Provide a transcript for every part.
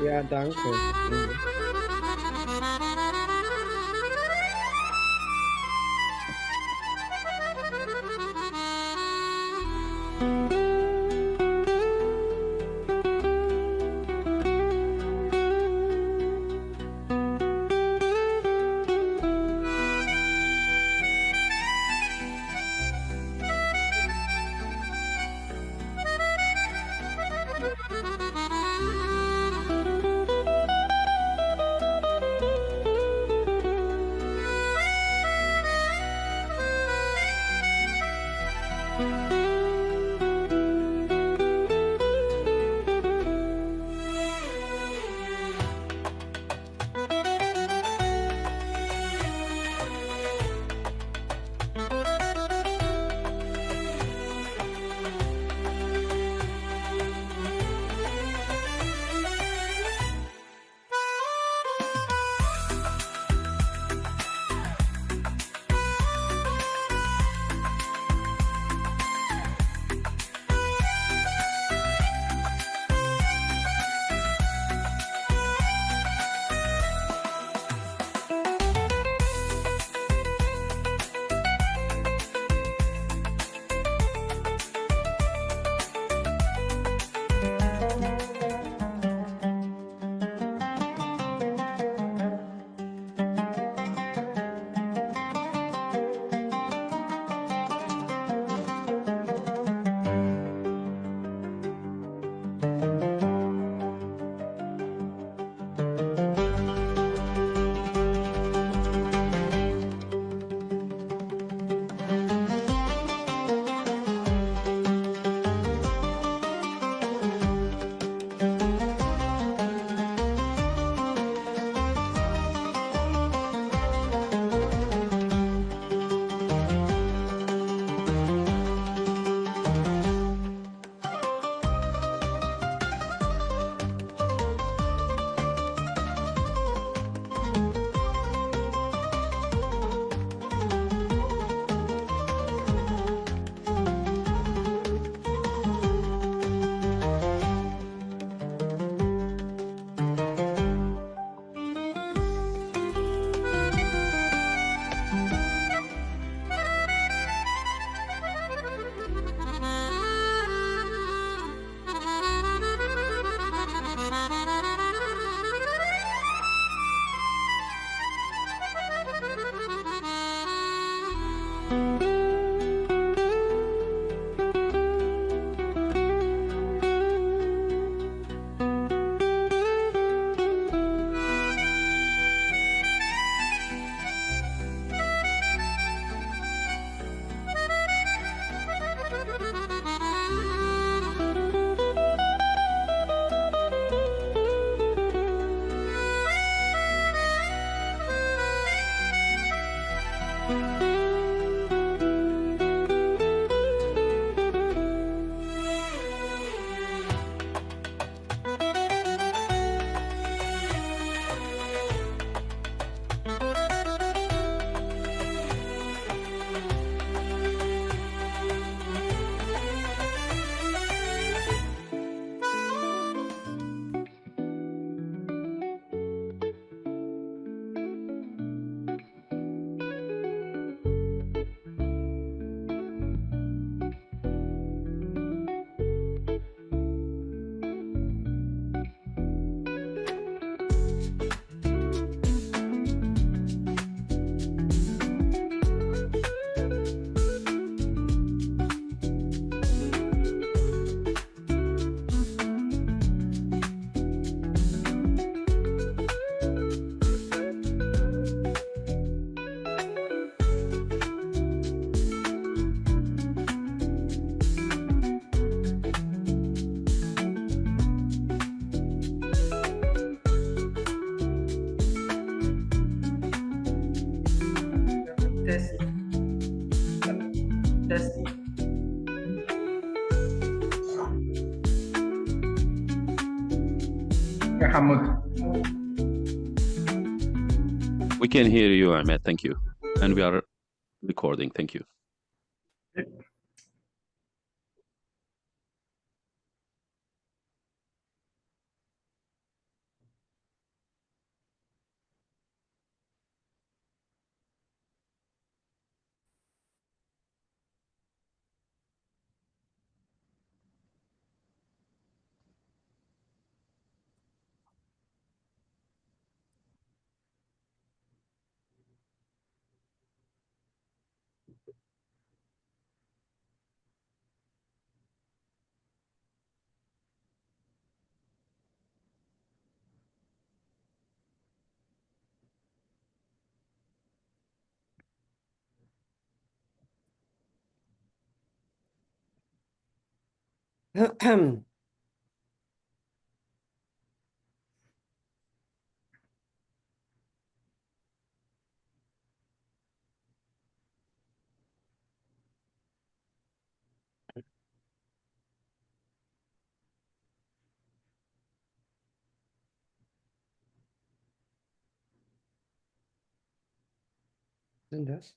Ja, danke. Mhm. Test. Test. Yeah, Hammouda. We can hear you, Ahmed. Thank you. And we are recording. Thank you. Sind das?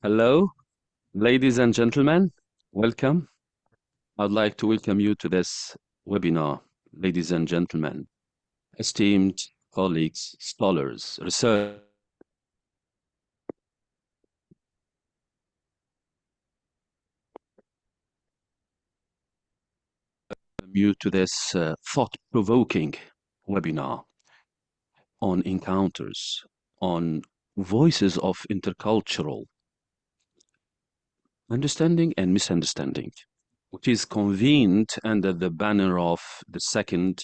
Hello, ladies and gentlemen. Welcome. I'd like to welcome you to this webinar, ladies and gentlemen, esteemed colleagues, scholars, research you to this thought-provoking webinar on encounters, on voices of intercultural understanding and misunderstanding, which is convened under the banner of the second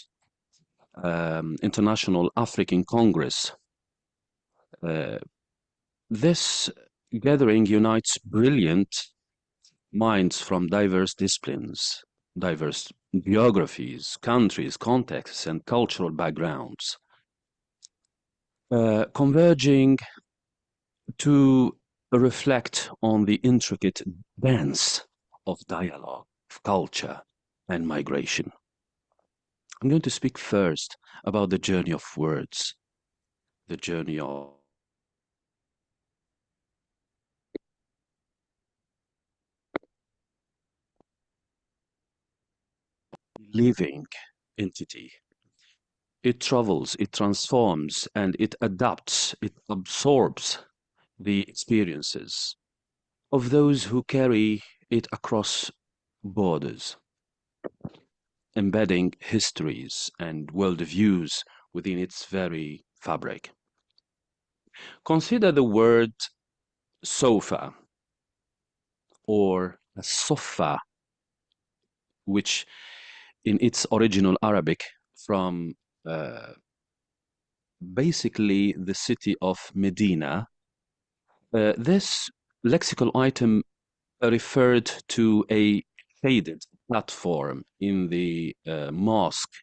International African Congress. This gathering unites brilliant minds from diverse disciplines, diverse geographies, countries, contexts, and cultural backgrounds, converging to reflect on the intricate dance of dialogue, of culture, and migration. I'm going to speak first about the journey of words, the journey of living entity. It travels, it transforms, and it adapts, it absorbs the experiences of those who carry it across borders. embedding histories and worldviews within its very fabric. Consider the word sofa or a sofa, which in its original Arabic from basically the city of Medina. This lexical item referred to a shaded platform in the mosque,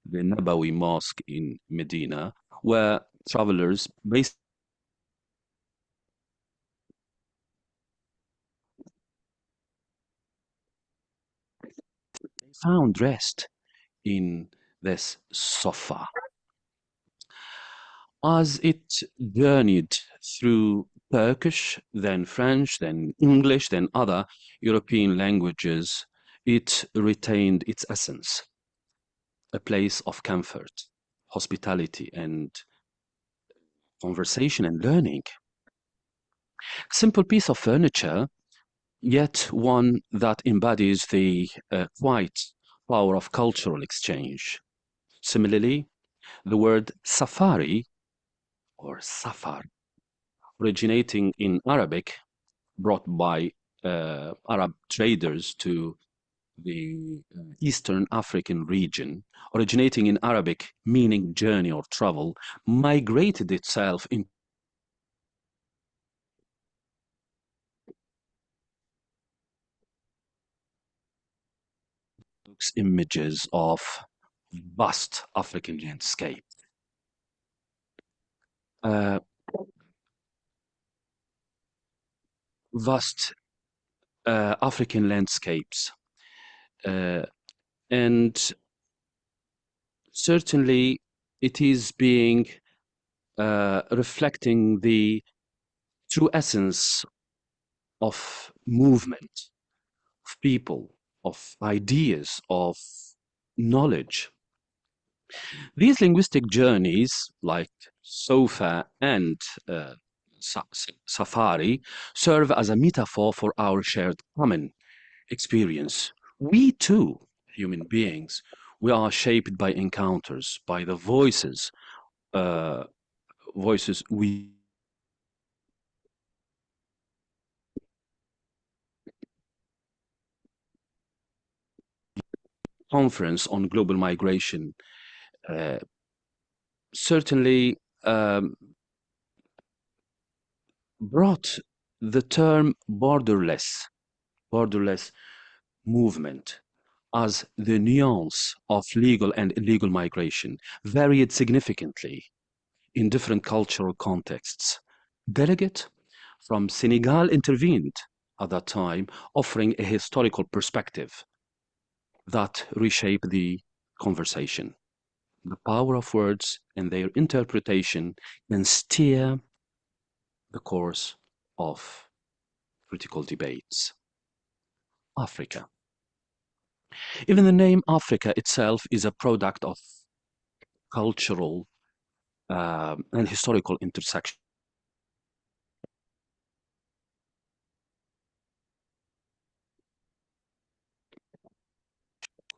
the Nabawi mosque in Medina, where travelers basically found rest in this sofa. As it journeyed through Turkish, then French, then English, then other European languages, it retained its essence, a place of comfort, hospitality, and conversation and learning. Simple piece of furniture, yet one that embodies the quiet power of cultural exchange. Similarly, the word safari or safar, originating in Arabic, brought by Arab traders to the Eastern African region, originating in Arabic, meaning journey or travel, migrated itself into images of vast African landscape. Uh, vast African landscapes. And certainly it is being reflecting the true essence of movement, of people, of ideas, of knowledge. These linguistic journeys, like sofa and safari, serve as a metaphor for our shared common experience. We too, human beings, we are shaped by encounters, by the uh, voices we conference on global migration uh, certainly brought the term borderless movement as the nuance of legal and illegal migration varied significantly in different cultural contexts. Delegate from Senegal intervened at that time, offering a historical perspective that reshaped the conversation. The power of words and their interpretation can steer the course of critical debates. Africa. Even the name Africa itself is a product of cultural and historical intersection.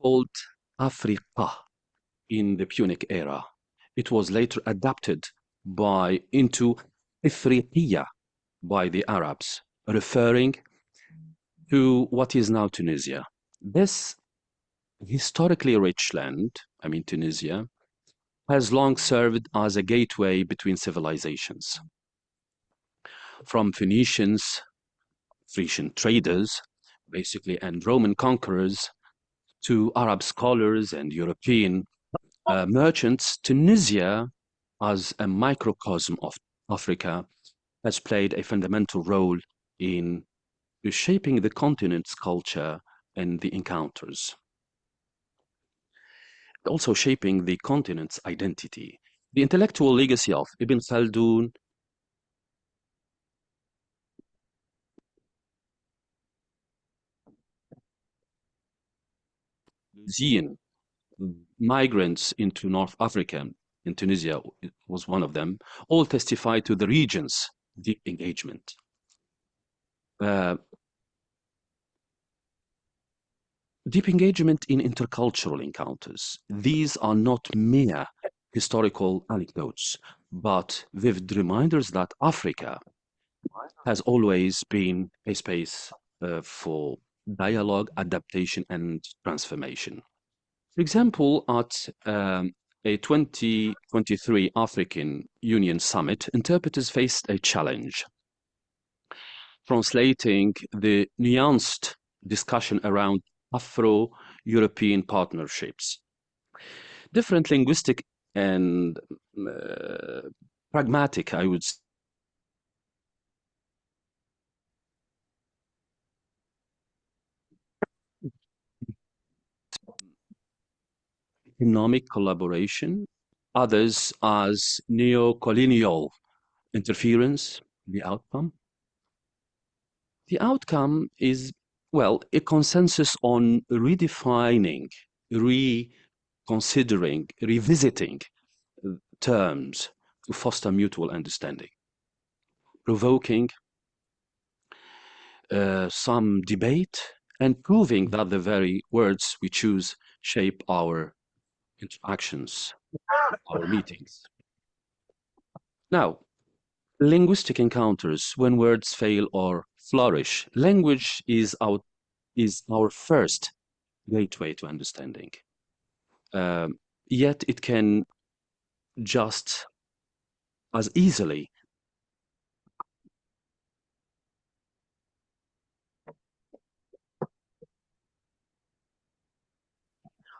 Called Africa in the Punic era. It was later adapted into Ifriqiya by the Arabs, referring to what is now Tunisia. This historically rich land, Tunisia, has long served as a gateway between civilizations. From Phoenician traders, basically, and Roman conquerors, to Arab scholars and European merchants, Tunisia, as a microcosm of Africa, has played a fundamental role in shaping the continent's culture and the encounters, also shaping the continent's identity. The intellectual legacy of Ibn Khaldun, Zian, migrants into North Africa, in Tunisia was one of them, all testify to the region's deep engagement. Uh, Deep engagement in intercultural encounters. These are not mere historical anecdotes, but vivid reminders that Africa has always been a space for dialogue, adaptation, and transformation. For example, at a 2023 African Union Summit, interpreters faced a challenge, translating the nuanced discussion around Afro-European partnerships. Different linguistic and pragmatic, I would say, economic collaboration, others as neo-colonial interference, the outcome. The outcome is, well, a consensus on redefining, reconsidering, revisiting terms to foster mutual understanding, provoking some debate and proving that the very words we choose shape our interactions, our meetings. Now, linguistic encounters, when words fail or flourish, language is our first gateway to understanding. Yet it can just as easily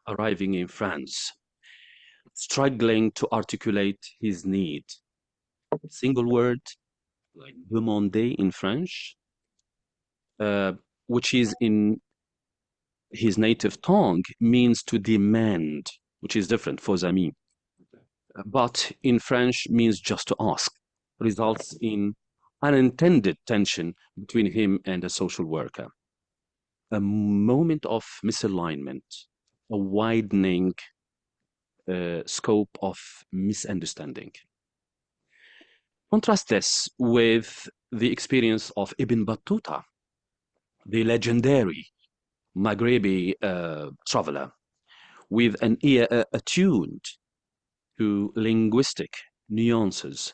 arriving in France, struggling to articulate his need. Single word, like demander in French, which is in his native tongue, means to demand, which is different, faux amis. But in French means just to ask, results in unintended tension between him and a social worker. A moment of misalignment, a widening scope of misunderstanding. Contrast this with the experience of Ibn Battuta, the legendary Maghrebi traveler, with an ear attuned to linguistic nuances.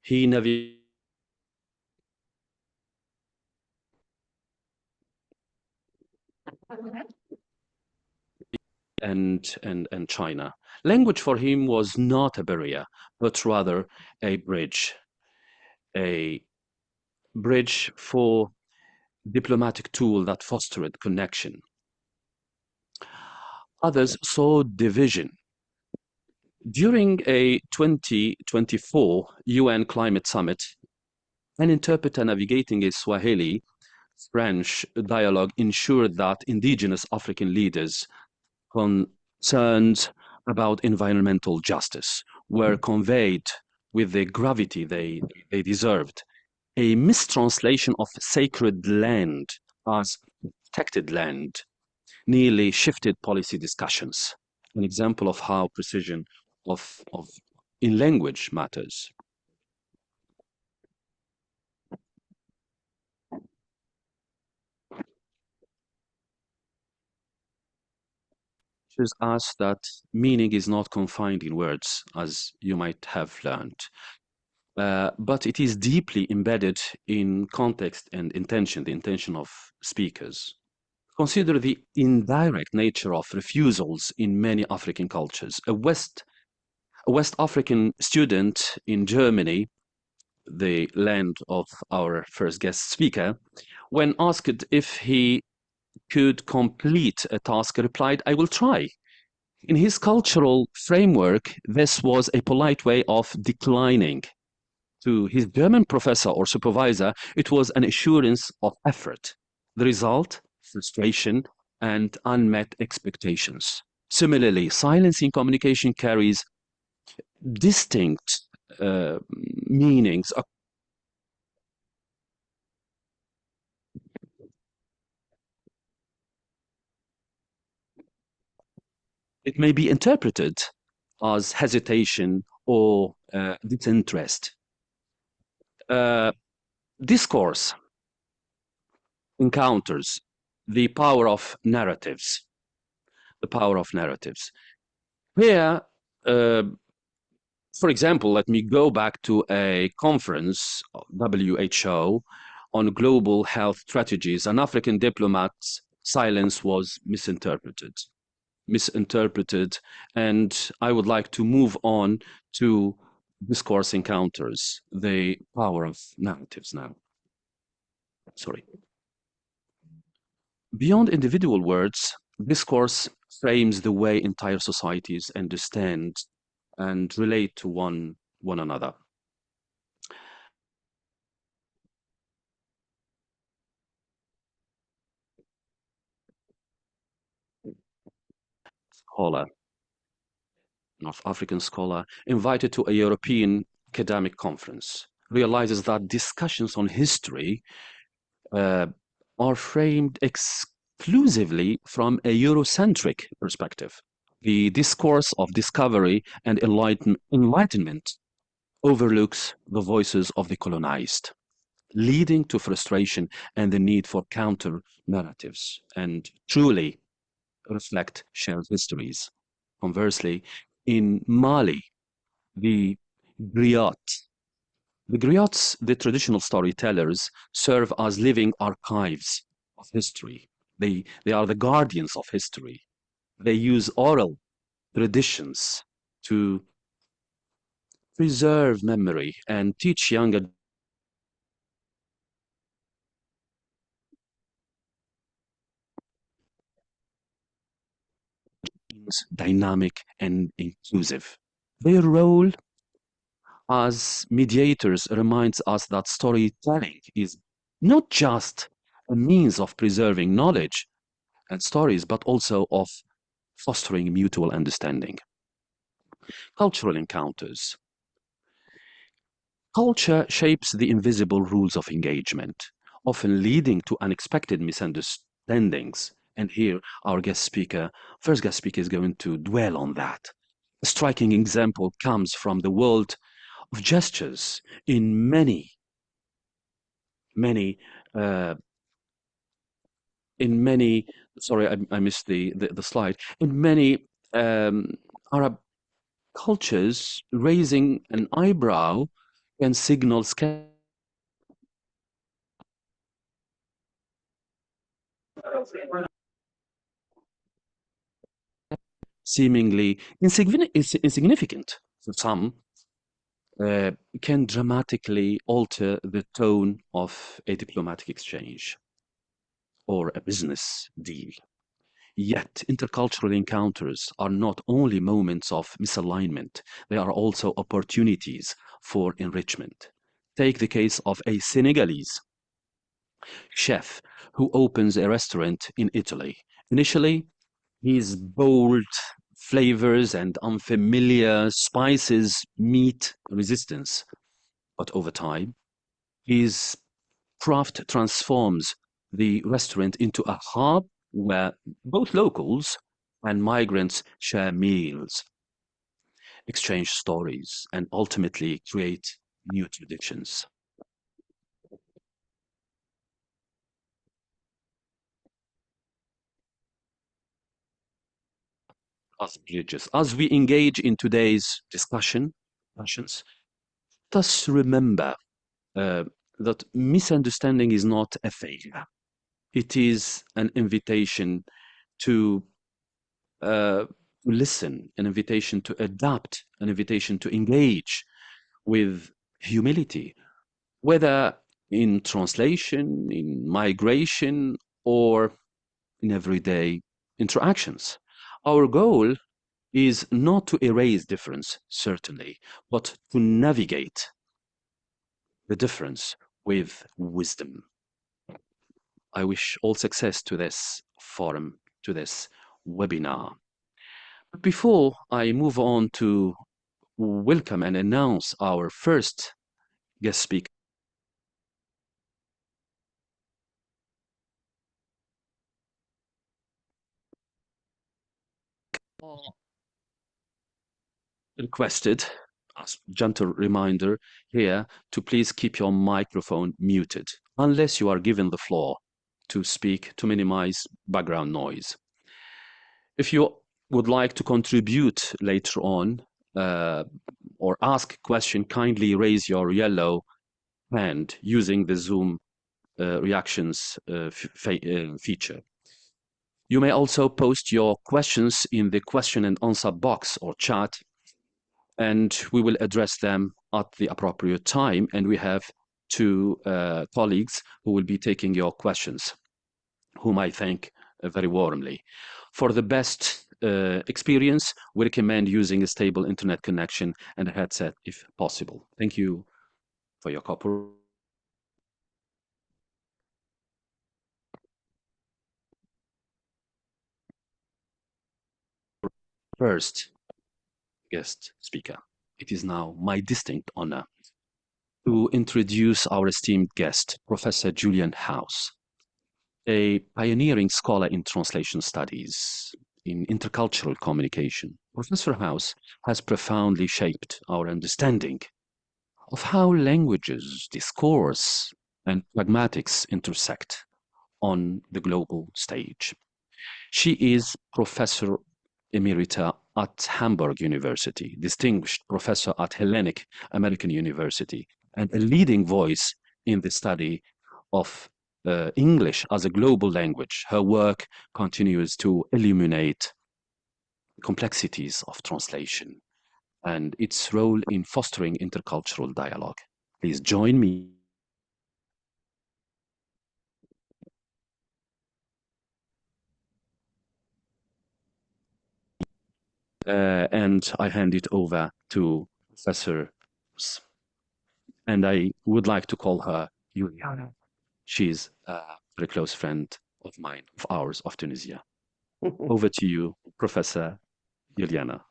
He navigated and China. Language for him was not a barrier, but rather a bridge for diplomatic tool that fostered connection. Others saw division. During a 2024 UN Climate Summit, an interpreter navigating a Swahili-French dialogue ensured that indigenous African leaders concerns about environmental justice were conveyed with the gravity they deserved. A mistranslation of sacred land as protected land nearly shifted policy discussions. An example of how precision of in language matters. Shows us that meaning is not confined in words, as you might have learned, but it is deeply embedded in context and intention, the intention of speakers. Consider the indirect nature of refusals in many African cultures. A West African student in Germany, the land of our first guest speaker, when asked if he could complete a task, replied, "I will try." In his cultural framework, this was a polite way of declining. To his German professor or supervisor, it was an assurance of effort. The result, frustration and unmet expectations. Similarly, silence in communication carries distinct meanings. It may be interpreted as hesitation or disinterest. Discourse encounters the power of narratives. the power of narratives. Here, for example, let me go back to a conference, WHO, on global health strategies. An African diplomat's silence was misinterpreted, and I would like to move on to discourse encounters, the power of narratives now. Sorry. Beyond individual words, discourse frames the way entire societies understand and relate to one another. Scholar, North African scholar, invited to a European academic conference, realizes that discussions on history are framed exclusively from a Eurocentric perspective. The discourse of discovery and enlightenment overlooks the voices of the colonized, leading to frustration and the need for counter narratives and truly reflect shared histories. Conversely, in Mali, the griots, the traditional storytellers, serve as living archives of history. They are the guardians of history. They use oral traditions to preserve memory and teach younger dynamic and inclusive. Their role as mediators reminds us that storytelling is not just a means of preserving knowledge and stories, but also of fostering mutual understanding. Cultural encounters. Culture shapes the invisible rules of engagement, often leading to unexpected misunderstandings. And here, our first guest speaker, is going to dwell on that. A striking example comes from the world of gestures in many, uh, sorry, I missed the slide. In many Arab cultures, raising an eyebrow can signal seemingly insignificant for some, can dramatically alter the tone of a diplomatic exchange or a business deal. Yet, intercultural encounters are not only moments of misalignment, they are also opportunities for enrichment. Take the case of a Senegalese chef who opens a restaurant in Italy. Initially, his bold flavors and unfamiliar spices meet resistance. But over time, his craft transforms the restaurant into a hub where both locals and migrants share meals, exchange stories, and ultimately create new traditions. As bridges, as we engage in today's discussions, let us remember uh, that misunderstanding is not a failure. It is an invitation to listen, an invitation to adapt, an invitation to engage with humility, whether in translation, in migration, or in everyday interactions. Our goal is not to erase difference, certainly, but to navigate the difference with wisdom. I wish all success to this forum, to this webinar. But before I move on to welcome and announce our first guest speaker, requested, as gentle reminder here, to please keep your microphone muted unless you are given the floor to speak to minimize background noise. If you would like to contribute later on or ask a question, kindly raise your yellow hand using the Zoom reactions feature. You may also post your questions in the question and answer box or chat, and we will address them at the appropriate time. And we have two colleagues who will be taking your questions, whom I thank very warmly. For the best experience, we recommend using a stable internet connection and a headset if possible. Thank you for your cooperation. First guest speaker. It is now my distinct honor to introduce our esteemed guest, Professor Julian House, a pioneering scholar in translation studies in intercultural communication. Professor House has profoundly shaped our understanding of how languages, discourse, and pragmatics intersect on the global stage. She is Professor Emerita at Hamburg University, distinguished professor at Hellenic American University, and a leading voice in the study of English as a global language. Her work continues to illuminate complexities of translation and its role in fostering intercultural dialogue. Please join me. And I hand it over to Professor, and I would like to call her Juliana. She's a very close friend of mine, of ours, of Tunisia. Over to you, Professor Juliana.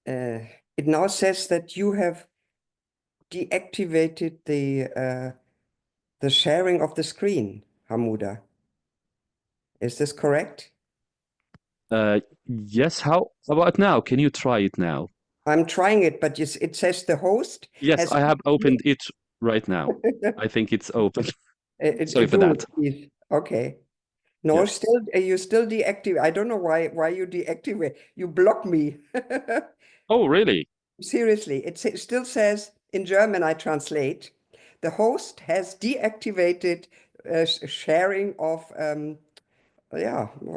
It now says that you have deactivated the sharing of the screen, Hammouda. Is this correct? Yes, how about now? Can you try it now? I'm trying it, but it says the host. Yes, I have opened it right now. I think it's open. Sorry for that. Please. Okay. No, Yes. still you still deactivate. I don't know why you deactivate. You block me. Oh, really? Seriously, it still says in German. I translate. The host has deactivated sharing of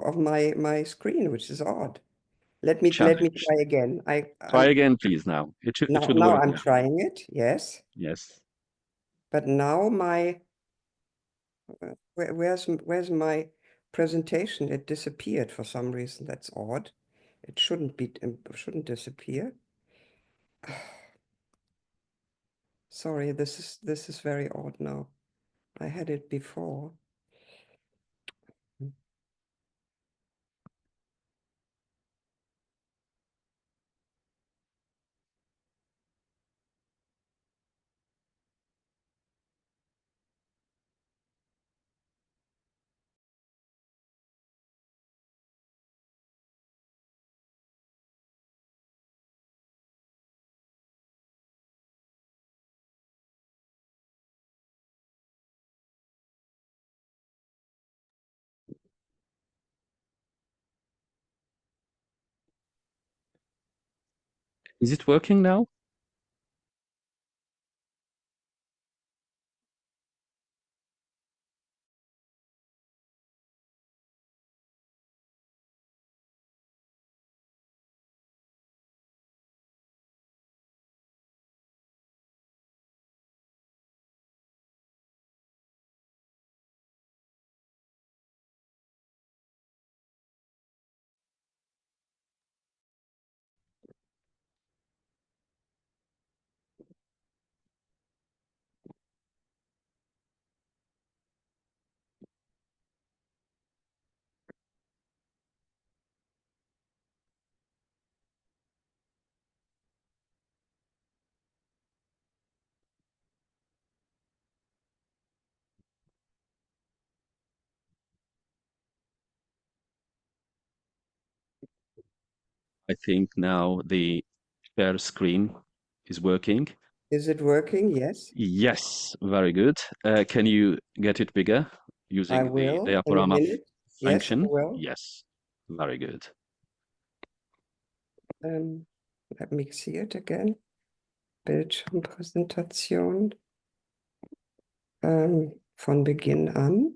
of my screen, which is odd. Let me try again. Try again, please. Now it should work. Now I'm trying it. Yes. Yes. But now my where's my presentation? It disappeared for some reason. That's odd. It shouldn't disappear. Sorry, this is very odd now. I had it before. Is it working now? I think now the share screen is working. Is it working? Yes. Yes, very good. Can you get it bigger using I will the in a diaporama minute. Yes, I function? will. Yes, very good. Let me see it again. Bildschirmpräsentation. Von Beginn an.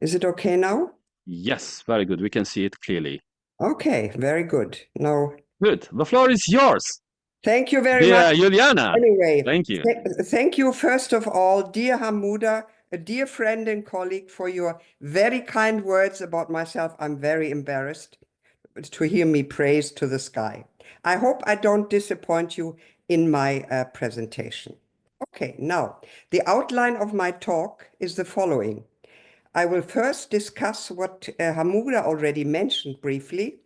Is it okay now? Yes, very good. We can see it clearly. Okay, very good. Now, Good. The floor is yours. thank you very Dear much. Juliana. Anyway, Thank you. Thank you, first of all, dear Hammouda, a dear friend and colleague, for your very kind words about myself. I'm very embarrassed to hear me praise to the sky. I hope I don't disappoint you in my presentation. Okay, now, the outline of my talk is the following. I will first discuss what Hammouda already mentioned briefly,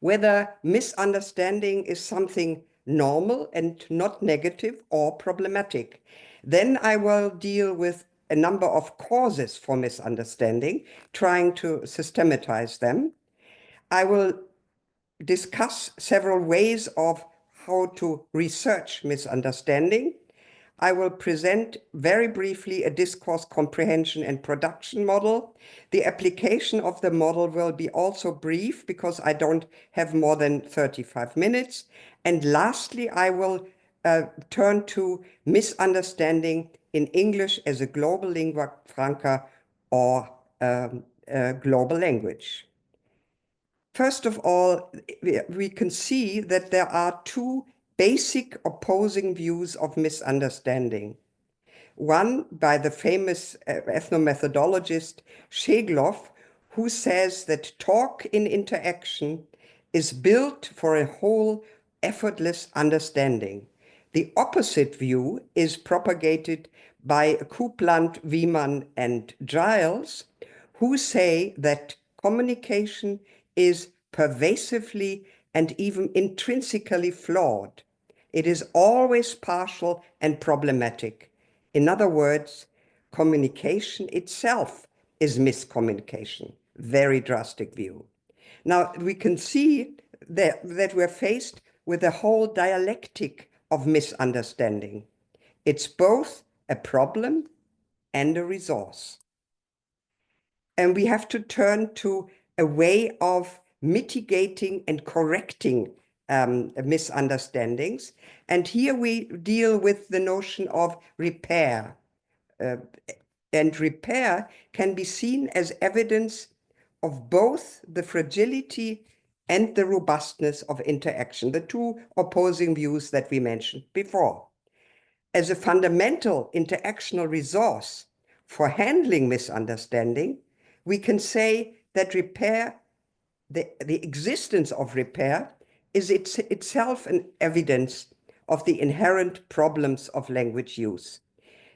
whether misunderstanding is something normal and not negative or problematic. Then I will deal with a number of causes for misunderstanding, trying to systematize them. I will discuss several ways of how to research misunderstanding. I will present very briefly a discourse comprehension and production model. The application of the model will be also brief because I don't have more than 35 minutes. And lastly, I will turn to misunderstanding in English as a global lingua franca or global language. First of all, we can see that there are two basic opposing views of misunderstanding. One by the famous ethnomethodologist Schegloff, who says that talk in interaction is built for a whole effortless understanding. The opposite view is propagated by Coupland, Wieman, and Giles, who say that communication is pervasively and even intrinsically flawed. It is always partial and problematic. In other words, communication itself is miscommunication. Very drastic view. Now, we can see that we're faced with a whole dialectic of misunderstanding. It's both a problem and a resource. And we have to turn to a way of mitigating and correcting misunderstandings. And here we deal with the notion of repair. And repair can be seen as evidence of both the fragility and the robustness of interaction, the two opposing views that we mentioned before. As a fundamental interactional resource for handling misunderstanding, we can say that repair, the existence of repair, is itself an evidence of the inherent problems of language use.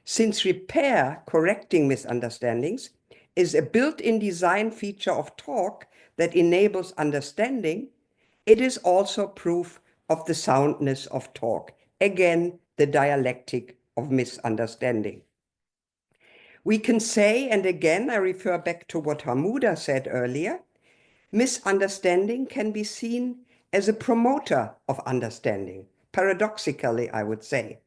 Since repair, correcting misunderstandings, is a built-in design feature of talk that enables understanding, it is also proof of the soundness of talk. Again, the dialectic of misunderstanding. We can say, and again, I refer back to what Hammouda said earlier, misunderstanding can be seen as a promoter of understanding, paradoxically, I would say.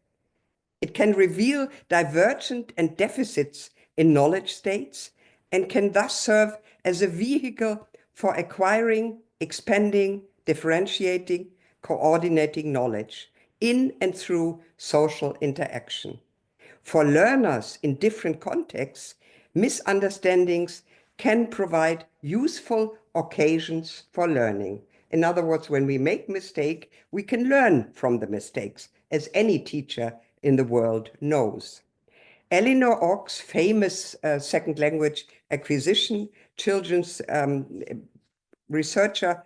It can reveal divergent and deficits in knowledge states and can thus serve as a vehicle for acquiring, expanding, differentiating, coordinating knowledge in and through social interaction. For learners in different contexts, misunderstandings can provide useful occasions for learning. In other words, when we make mistake, we can learn from the mistakes, as any teacher in the world knows. Eleanor Ochs' famous second language acquisition children's researcher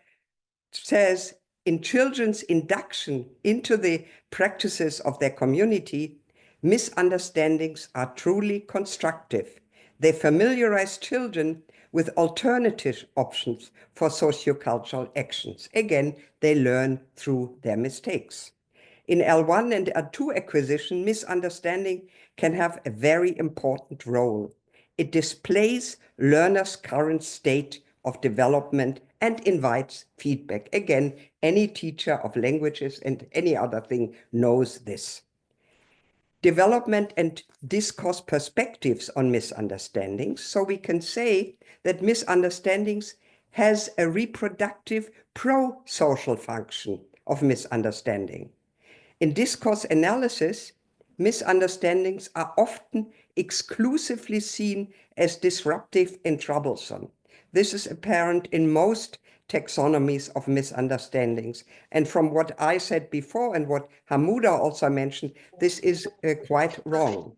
says, in children's induction into the practices of their community, misunderstandings are truly constructive. They familiarize children with alternative options for sociocultural actions. Again, they learn through their mistakes. In L1 and L2 acquisition, misunderstanding can have a very important role. It displays learners' current state of development and invites feedback. Again, any teacher of languages and any other thing knows this. Development and discourse perspectives on misunderstandings. So we can say that misunderstandings has a reproductive pro-social function of misunderstanding. In discourse analysis, misunderstandings are often exclusively seen as disruptive and troublesome. This is apparent in most taxonomies of misunderstandings. And from what I said before and what Hammouda also mentioned, this is quite wrong.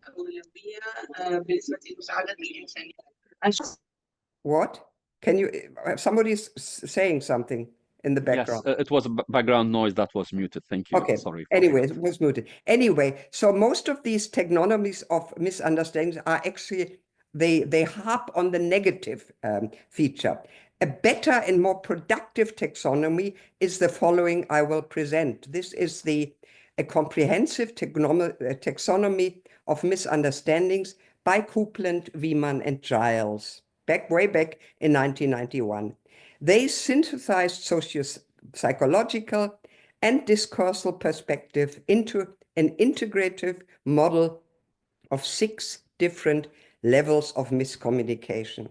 What? Can you, somebody's saying something in the background. Yes, it was a background noise that was muted. Thank you. Okay. Sorry. Anyway, it was muted. Anyway, so most of these taxonomies of misunderstandings are actually, they harp on the negative feature. A better and more productive taxonomy is the following I will present. This is a comprehensive taxonomy of misunderstandings by Coupland, Wieman, and Giles, way back in 1991. They synthesized socio-psychological and discursive perspective into an integrative model of 6 different levels of miscommunication.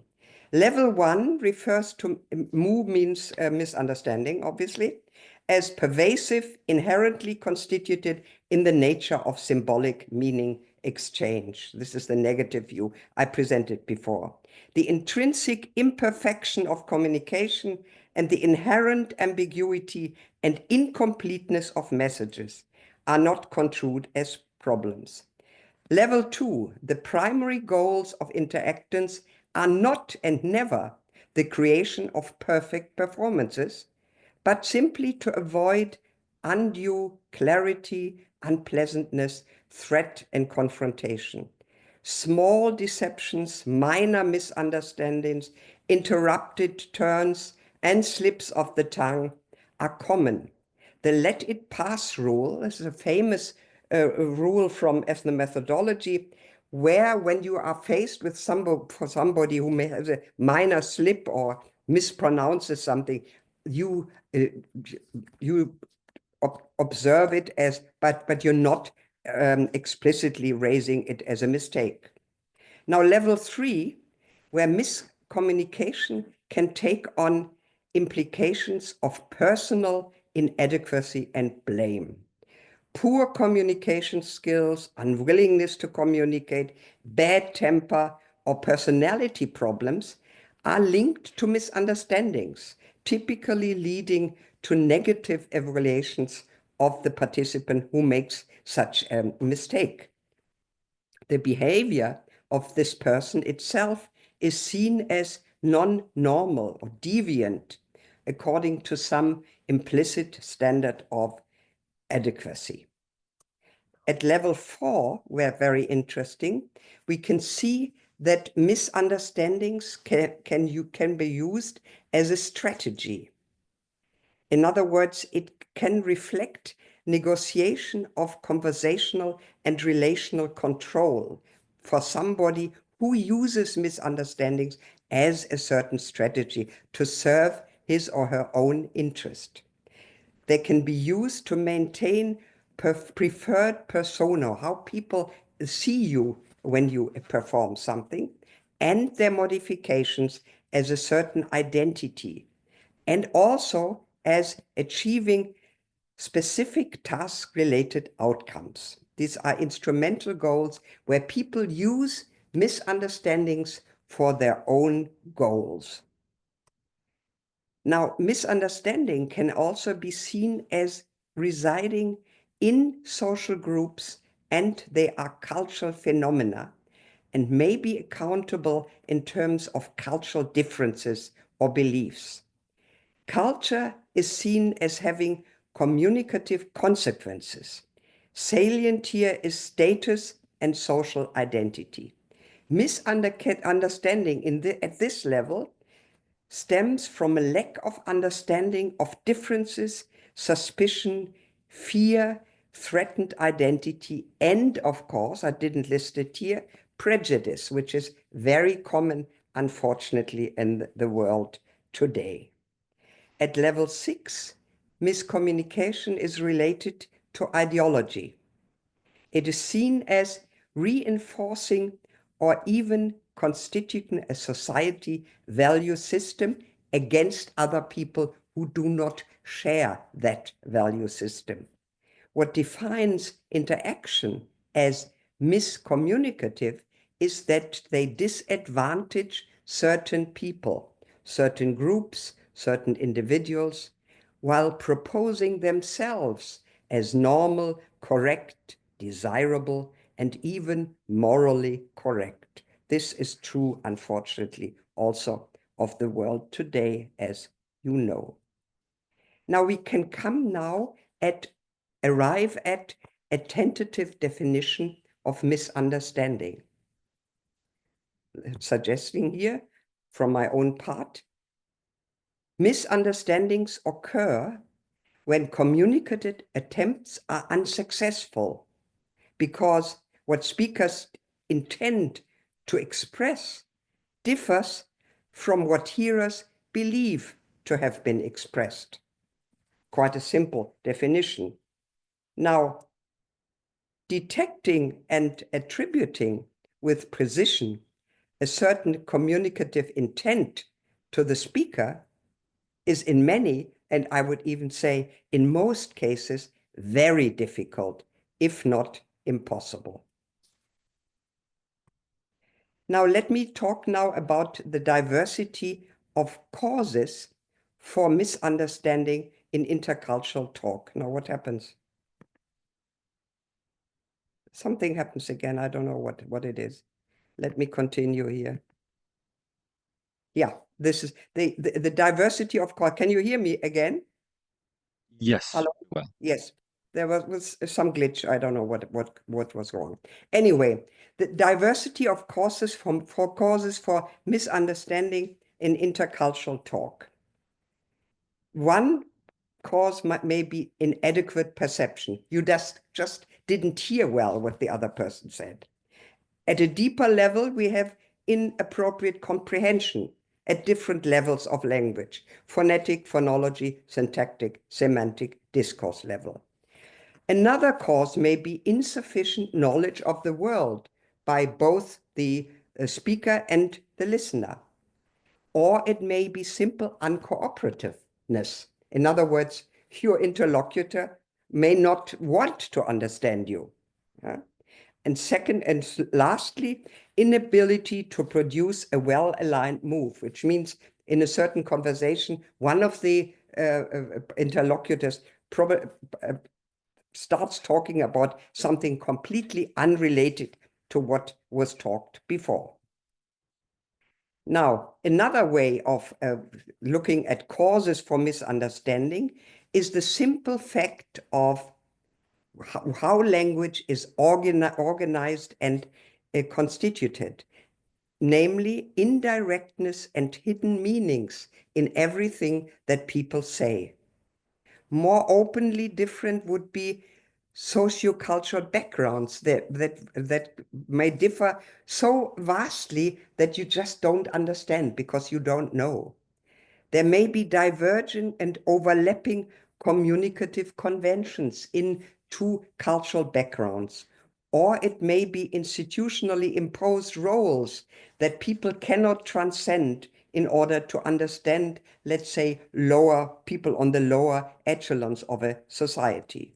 Level 1 refers to means misunderstanding, obviously, as pervasive, inherently constituted in the nature of symbolic meaning exchange. This is the negative view I presented before. The intrinsic imperfection of communication and the inherent ambiguity and incompleteness of messages are not construed as problems. Level 2, the primary goals of interactants are not and never the creation of perfect performances, but simply to avoid undue clarity, unpleasantness, threat, and confrontation. Small deceptions, minor misunderstandings, interrupted turns, and slips of the tongue are common. The let it pass rule, this is a famous rule from ethnomethodology, where when you are faced with somebody who may have a minor slip or mispronounces something, you observe it as, but you're not explicitly raising it as a mistake. Now, level 3, where miscommunication can take on implications of personal inadequacy and blame. Poor communication skills, unwillingness to communicate, bad temper, or personality problems are linked to misunderstandings, typically leading to negative evaluations of the participant who makes such a mistake. The behavior of this person itself is seen as non-normal or deviant, according to some implicit standard of adequacy. At level 4, where very interesting, we can see that misunderstandings can be used as a strategy. In other words, it can reflect negotiation of conversational and relational control for somebody who uses misunderstandings as a certain strategy to serve his or her own interest. They can be used to maintain preferred persona, how people see you when you perform something, and their modifications as a certain identity, and also as achieving specific task-related outcomes. These are instrumental goals where people use misunderstandings for their own goals. Now, misunderstanding can also be seen as residing in social groups, and they are cultural phenomena and may be accountable in terms of cultural differences or beliefs. Culture is seen as having communicative consequences. Salient here is status and social identity. Misunderstanding at this level stems from a lack of understanding of differences, suspicion, fear, threatened identity, and of course, I didn't list it here, prejudice, which is very common, unfortunately, in the world today. At level 6, miscommunication is related to ideology. It is seen as reinforcing or even constituting a society value system against other people who do not share that value system. What defines interaction as miscommunicative is that they disadvantage certain people, certain groups, certain individuals, while proposing themselves as normal, correct, desirable, and even morally correct. This is true, unfortunately, also of the world today, as you know. Now we can arrive at a tentative definition of misunderstanding. Suggesting here, from my own part, misunderstandings occur when communicated attempts are unsuccessful because what speakers intend to express differs from what hearers believe to have been expressed. Quite a simple definition. Now, detecting and attributing with precision a certain communicative intent to the speaker is in many, and I would even say in most cases, very difficult, if not impossible. Now let me talk now about the diversity of causes for misunderstanding in intercultural talk. Now what happens? Something happens again. I don't know what it is. Let me continue here. Yeah, this is the diversity of cause. Can you hear me again? Yes. Hello? Well, Yes, there was some glitch. I don't know what was wrong. Anyway, the diversity of causes for misunderstanding in intercultural talk. One cause may be inadequate perception. You just didn't hear well what the other person said. At a deeper level, we have inappropriate comprehension at different levels of language: phonetic, phonology, syntactic, semantic, discourse level. Another cause may be insufficient knowledge of the world by both the speaker and the listener. Or it may be simple uncooperativeness. In other words, your interlocutor may not want to understand you. And second and lastly, inability to produce a well-aligned move, which means in a certain conversation, one of the interlocutors probably starts talking about something completely unrelated to what was talked before. Now, another way of looking at causes for misunderstanding is the simple fact of how language is organized and constituted, namely indirectness and hidden meanings in everything that people say. More openly different would be sociocultural backgrounds that may differ so vastly that you just don't understand because you don't know. There may be divergent and overlapping communicative conventions in two cultural backgrounds, or it may be institutionally imposed roles that people cannot transcend in order to understand, let's say, people on the lower echelons of a society.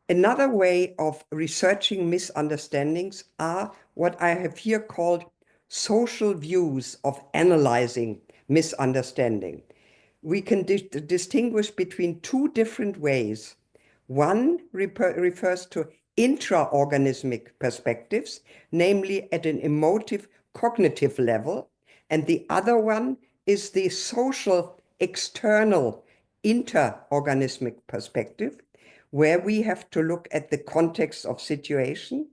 Another way of researching misunderstandings are what I have here called social views of analyzing misunderstanding. We can distinguish between two different ways. One refers to intra-organismic perspectives, namely at an emotive cognitive level, and the other one is the social external inter-organismic perspective, where we have to look at the context of situation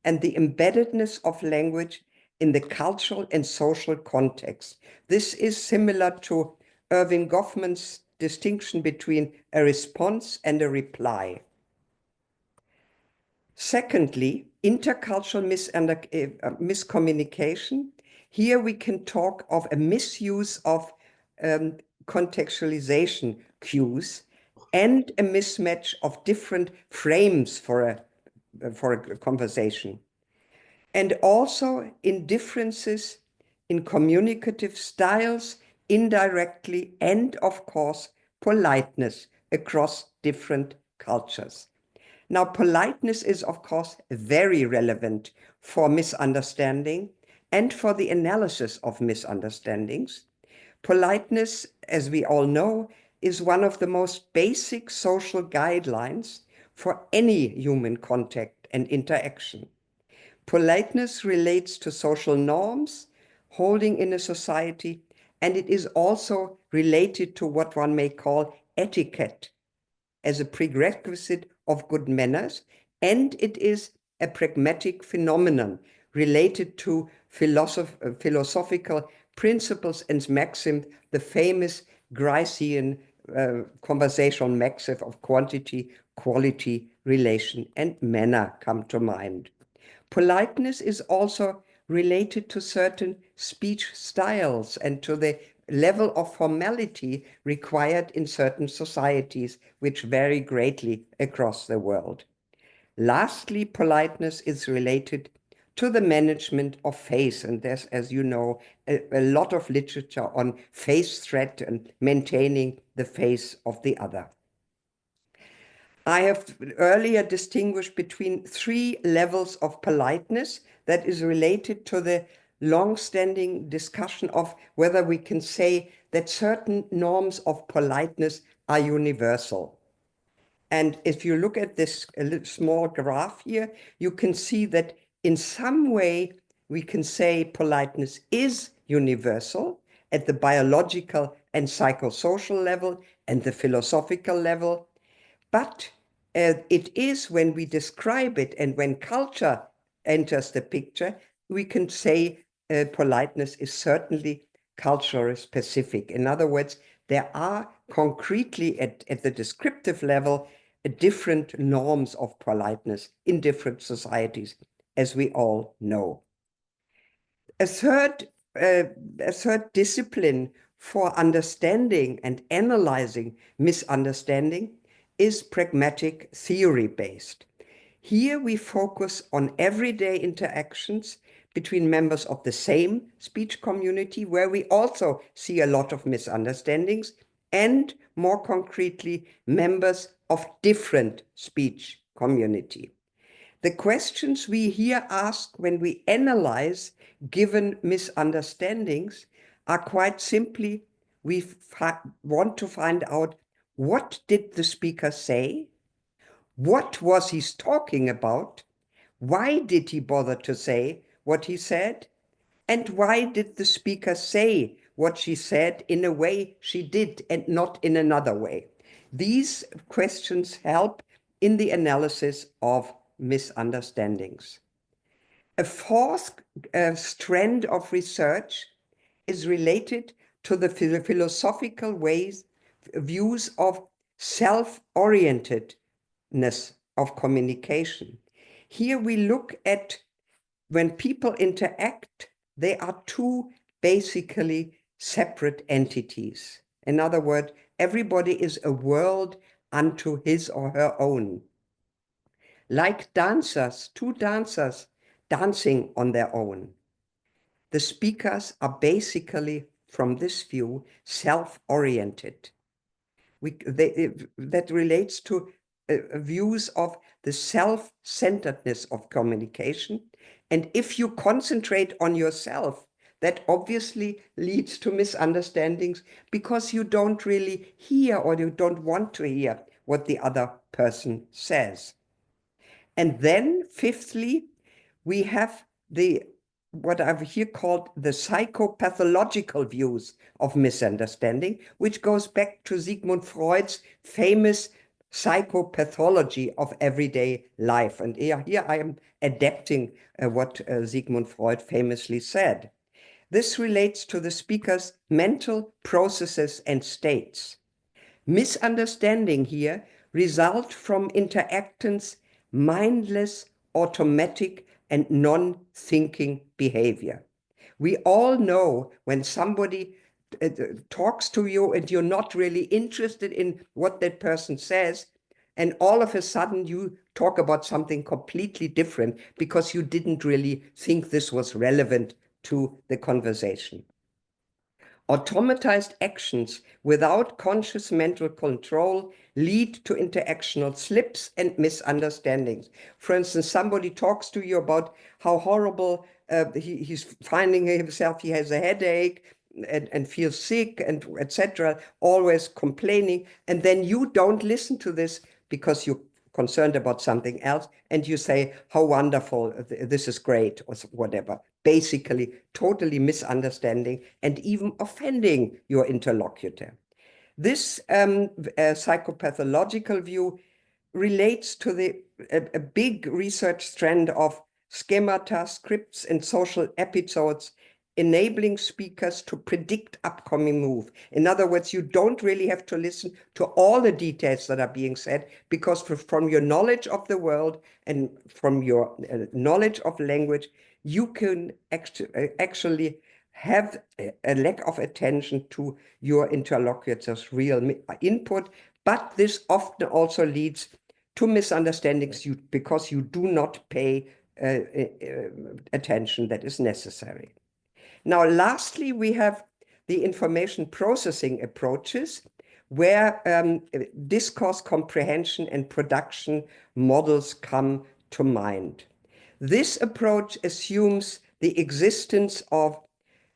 and the embeddedness of language in the cultural and social context. This is similar to Erving Goffman's distinction between a response and a reply. Secondly, intercultural miscommunication. Here we can talk of a misuse of contextualization cues and a mismatch of different frames for a conversation. And also in differences in communicative styles indirectly, and of course, politeness across different cultures. Now, politeness is, of course, very relevant for misunderstanding and for the analysis of misunderstandings. Politeness, as we all know, is one of the most basic social guidelines for any human contact and interaction. Politeness relates to social norms, holding in a society, and it is also related to what one may call etiquette as a prerequisite of good manners, and it is a pragmatic phenomenon related to philosophical principles and maxims, the famous Gricean conversational maxim of quantity, quality, relation, and manner come to mind. Politeness is also related to certain speech styles and to the level of formality required in certain societies, which vary greatly across the world. Lastly, politeness is related to the management of face, and there's, as you know, a lot of literature on face threat and maintaining the face of the other. I have earlier distinguished between 3 levels of politeness that is related to the long-standing discussion of whether we can say that certain norms of politeness are universal. And if you look at this small graph here, you can see that in some way we can say politeness is universal at the biological and psychosocial level and the philosophical level. But it is when we describe it and when culture enters the picture, we can say politeness is certainly culturally specific. In other words, there are concretely at the descriptive level different norms of politeness in different societies, as we all know. A third discipline for understanding and analyzing misunderstanding is pragmatic theory-based. Here we focus on everyday interactions between members of the same speech community, where we also see a lot of misunderstandings, and more concretely, members of different speech community. The questions we here ask when we analyze given misunderstandings are quite simply, we want to find out, what did the speaker say? What was he talking about? Why did he bother to say what he said? And why did the speaker say what she said in a way she did and not in another way? These questions help in the analysis of misunderstandings. A fourth strand of research is related to the philosophical views of self-orientedness of communication. Here we look at when people interact, they are 2 basically separate entities. In other words, everybody is a world unto his or her own. Like dancers, 2 dancers dancing on their own. The speakers are basically, from this view, self-oriented. That relates to views of the self-centeredness of communication. And if you concentrate on yourself, that obviously leads to misunderstandings because you don't really hear or you don't want to hear what the other person says. And then fifthly, we have what I've here called the psychopathological views of misunderstanding, which goes back to Sigmund Freud's famous psychopathology of everyday life. And here I am adapting what Sigmund Freud famously said. This relates to the speaker's mental processes and states. Misunderstanding here result from interactants' mindless, automatic, and non-thinking behavior. We all know when somebody talks to you and you're not really interested in what that person says, and all of a sudden you talk about something completely different because you didn't really think this was relevant to the conversation. Automatized actions without conscious mental control lead to interactional slips and misunderstandings. For instance, somebody talks to you about how horrible he's finding himself, he has a headache and feels sick and etc., always complaining, and then you don't listen to this because you're concerned about something else, and you say, how wonderful, this is great, or whatever. Basically, totally misunderstanding and even offending your interlocutor. This psychopathological view relates to a big research trend of schemata, scripts, and social episodes enabling speakers to predict upcoming move. In other words, you don't really have to listen to all the details that are being said, because from your knowledge of the world and from your knowledge of language, you can actually have a lack of attention to your interlocutor's real input, but this often also leads to misunderstandings because you do not pay attention that is necessary. Now, lastly, we have the information processing approaches, where discourse comprehension and production models come to mind. This approach assumes the existence of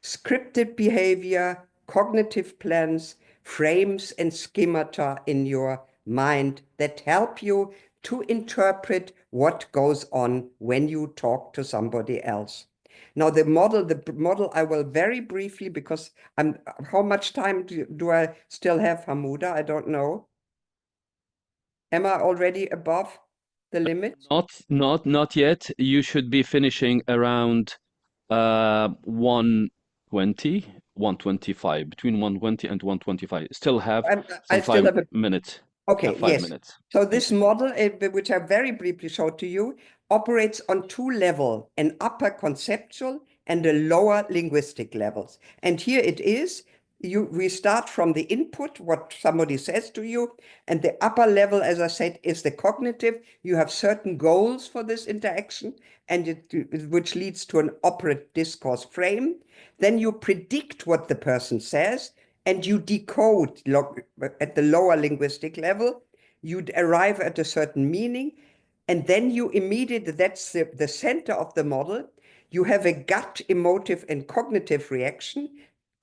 scripted behavior, cognitive plans, frames, and schemata in your mind that help you to interpret what goes on when you talk to somebody else. Now, the model I will very briefly, because how much time do I still have, Hammouda? I don't know. Am I already above the limit? Not yet. You should be finishing around 120, 125, between 120 and 125. Still have some 5 minutes. Okay, 5 minutes. So this model, which I very briefly showed to you, operates on two levels, an upper conceptual and a lower linguistic levels. And here it is. We start from the input, what somebody says to you, and the upper level, as I said, is the cognitive. You have certain goals for this interaction, and which leads to an operant discourse frame. Then you predict what the person says, and you decode at the lower linguistic level. You'd arrive at a certain meaning, and then you immediately, that's the center of the model, you have a gut emotive and cognitive reaction,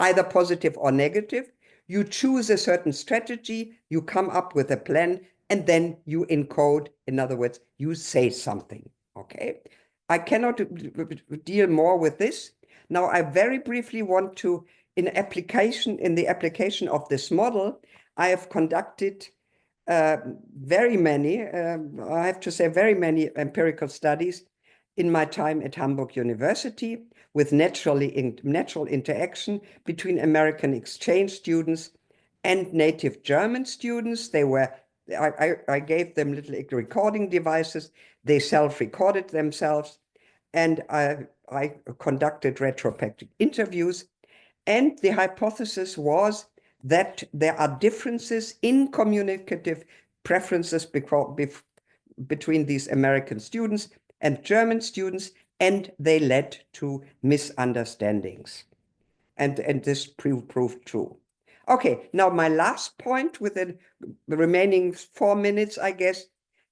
either positive or negative. You choose a certain strategy, you come up with a plan, and then you encode. In other words, you say something, okay? I cannot deal more with this. Now, I very briefly want to, in the application of this model, I have conducted very many, I have to say, very many empirical studies in my time at Hamburg University with natural interaction between American exchange students and native German students. I gave them little recording devices. They self-recorded themselves, and I conducted retrospective interviews. And the hypothesis was that there are differences in communicative preferences between these American students and German students, and they led to misunderstandings. And this proved true. Okay, now my last point within the remaining 4 minutes, I guess,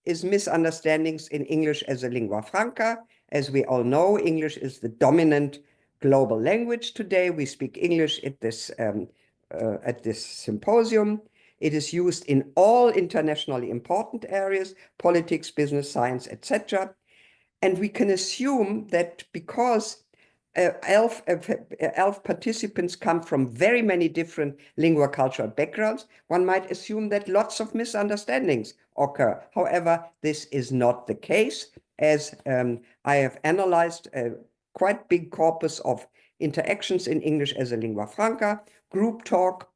is misunderstandings in English as a lingua franca. As we all know, English is the dominant global language today. We speak English at this symposium. It is used in all internationally important areas, politics, business, science, etc. And we can assume that because ELF participants come from very many different lingua cultural backgrounds, one might assume that lots of misunderstandings occur. However, this is not the case, as I have analyzed a quite big corpus of interactions in English as a lingua franca, group talk,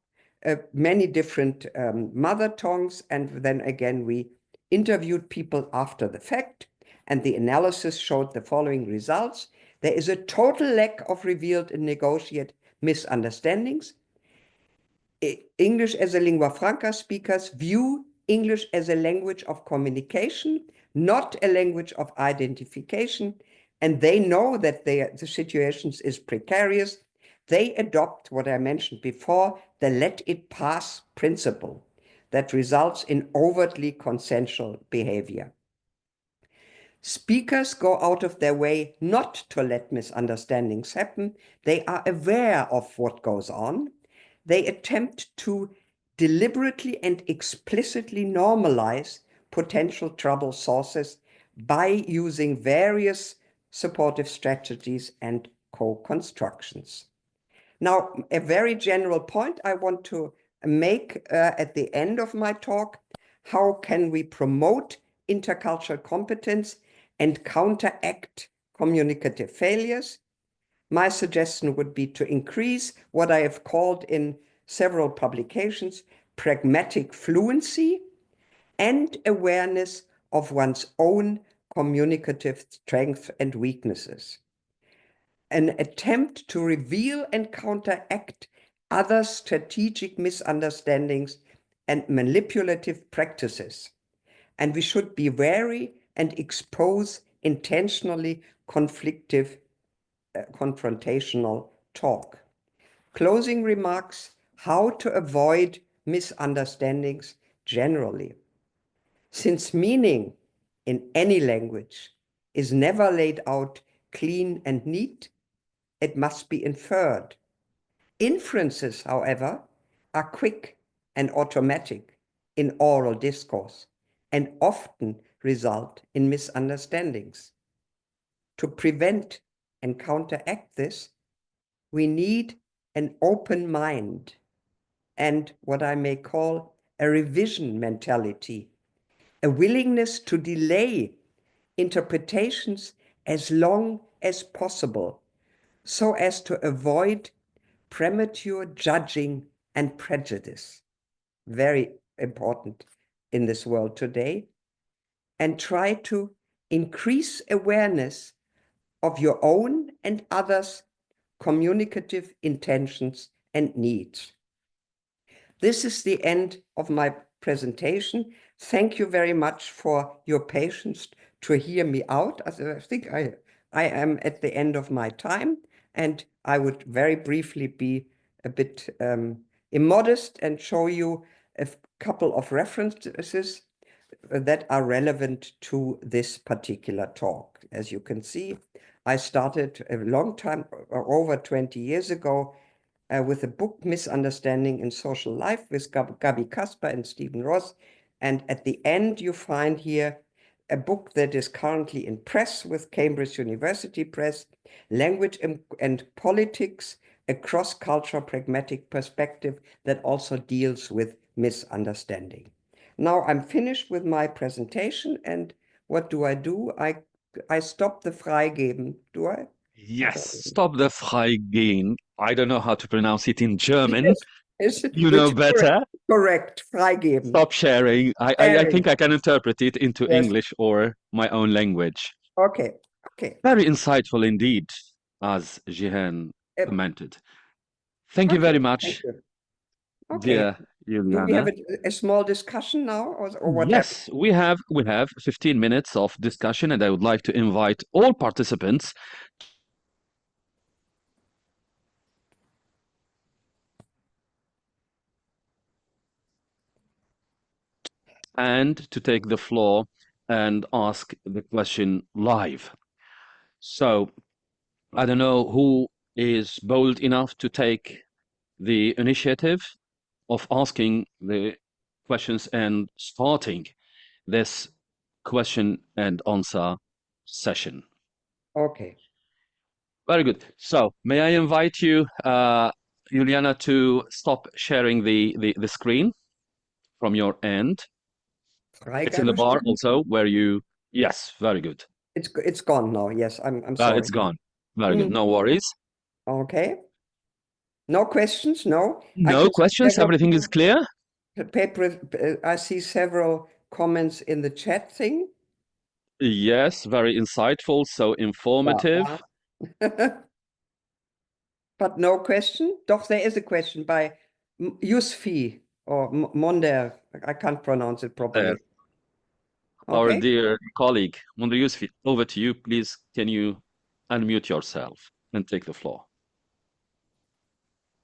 many different mother tongues, and then again we interviewed people after the fact, and the analysis showed the following results. There is a total lack of revealed and negotiated misunderstandings. English as a lingua franca speakers view English as a language of communication, not a language of identification, and they know that the situation is precarious, they adopt what I mentioned before, the let it pass principle that results in overtly consensual behavior. Speakers go out of their way not to let misunderstandings happen. They are aware of what goes on. They attempt to deliberately and explicitly normalize potential trouble sources by using various supportive strategies and co-constructions. Now, a very general point I want to make at the end of my talk: how can we promote intercultural competence and counteract communicative failures? My suggestion would be to increase what I have called in several publications pragmatic fluency and awareness of one's own communicative strengths and weaknesses. An attempt to reveal and counteract other strategic misunderstandings and manipulative practices. And we should be wary and expose intentionally confrontational talk. Closing remarks: how to avoid misunderstandings generally. Since meaning in any language is never laid out clean and neat, it must be inferred. Inferences, however, are quick and automatic in oral discourse and often result in misunderstandings. To prevent and counteract this, we need an open mind and what I may call a revision mentality, a willingness to delay interpretations as long as possible so as to avoid premature judging and prejudice. Very important in this world today. And try to increase awareness of your own and others' communicative intentions and needs. This is the end of my presentation. Thank you very much for your patience to hear me out. I think I am at the end of my time, and I would very briefly be a bit immodest and show you a couple of references that are relevant to this particular talk. As you can see, I started a long time, over 20 years ago, with a book, Misunderstanding in Social Life, with Gabi Kasper and Stephen Ross. And at the end, you find here a book that is currently in press with Cambridge University Press, Language and Politics, a cross-cultural pragmatic perspective that also deals with misunderstanding. Now I'm finished with my presentation, and what do? I stop the Freigeben, do I? Yes, stop the Freigehen. I don't know how to pronounce it in German. Yes, You know better. Correct, Freigeben. Stop sharing. I think I can interpret it into Yes. English or my own language. Okay, okay. Very insightful indeed, as Jihan commented. Thank you very much, thank you. Okay. dear Juliana. Do we have a small discussion now, or what? Yes, we have 15 minutes of discussion, and I would like to invite all participants and to take the floor and ask the question live. So I don't know who is bold enough to take the initiative of asking the questions and starting this question and answer session. Okay. Very good. So may I invite you, Juliana, to stop sharing the screen from your end. It's in the bar also where you, yes, very good. It's gone now. Yes, I'm sorry. It's gone. Very good. No worries. Okay. No questions? No? No questions? Everything is clear? I see several comments in the chat thing. Yes, very insightful, so informative. But no question? Doch, there is a question by Yusfi or Monder. I can't pronounce it properly. Our dear colleague, Monder Yusfi, over to you. Please, can you unmute yourself and take the floor?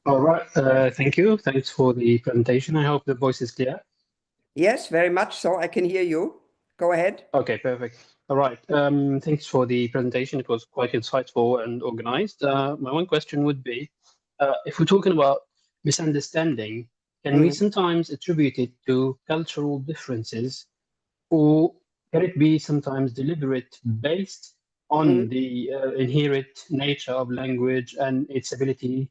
All right. Thank you. Thanks for the presentation. I hope the voice is clear. Yes, very much so. I can hear you. Go ahead. Okay, perfect. All right. Thanks for the presentation. It was quite insightful and organized. My one question would be, if we're talking about misunderstanding, can we sometimes attribute it to cultural differences, or can it be sometimes deliberate based on the inherent nature of language and its ability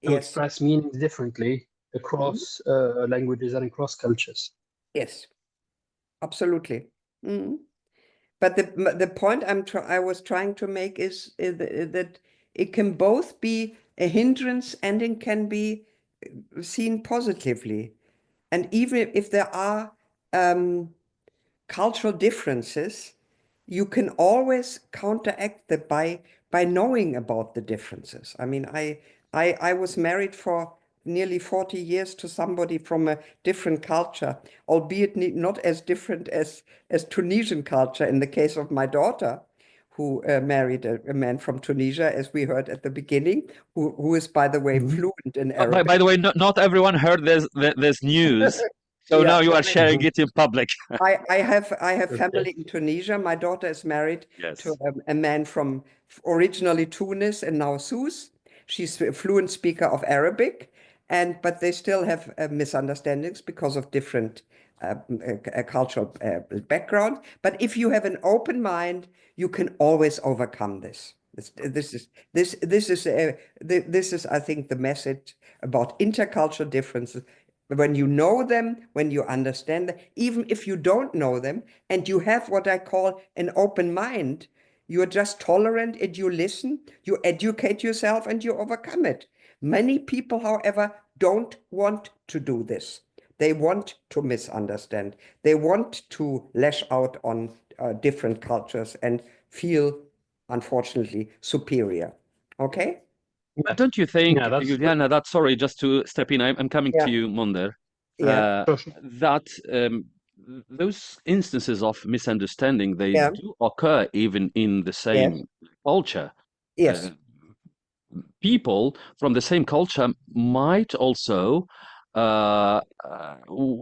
to Yes. express meanings differently across languages and across cultures? Yes, absolutely. But the point I was trying to make is that it can both be a hindrance and it can be seen positively. And even if there are cultural differences, you can always counteract that by knowing about the differences. I mean, I was married for nearly 40 years to somebody from a different culture, albeit not as different as Tunisian culture in the case of my daughter, who married a man from Tunisia, as we heard at the beginning, who is, by the way, fluent in Arabic. By the way, not everyone heard this news. So Yeah. now you are sharing it in public. I have family in Tunisia. My daughter is married to a man from originally Tunis and now Sousse. She's a fluent speaker of Arabic, but they still have misunderstandings because of different cultural background. But if you have an open mind, you can always overcome this. This is, I think, the message about intercultural differences. When you know them, when you understand them, even if you don't know them, and you have what I call an open mind, you're just tolerant and you listen, you educate yourself and you overcome it. Many people, however, don't want to do this. They want to misunderstand. They want to lash out on different cultures and feel, unfortunately, superior. Okay? But don't you think, Yeah, that's Juliana, sorry, just to step in, I'm coming to you, Manar, Yeah. that those instances of misunderstanding, they Yeah. do occur even in the Yes. same culture. Yes. People from the same culture might also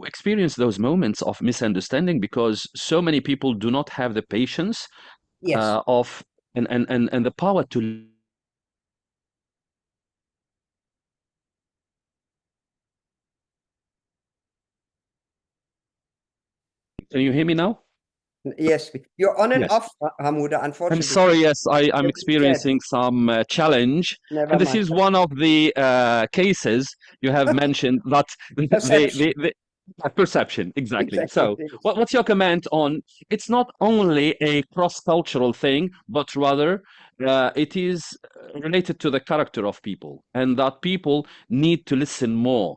experience those moments of misunderstanding because so many people do not have the patience Yes. of and the power to. Can you hear me now? Yes, you're on and Yes. off, Hammouda, I'm unfortunately. sorry, yes, I'm As you said, experiencing some challenge. never And this mind. is one of the cases you have mentioned that Perception. the perception, exactly. Exactly. So what's your comment on it's not only a cross-cultural thing, but rather it is related to the character of people and that people need to listen more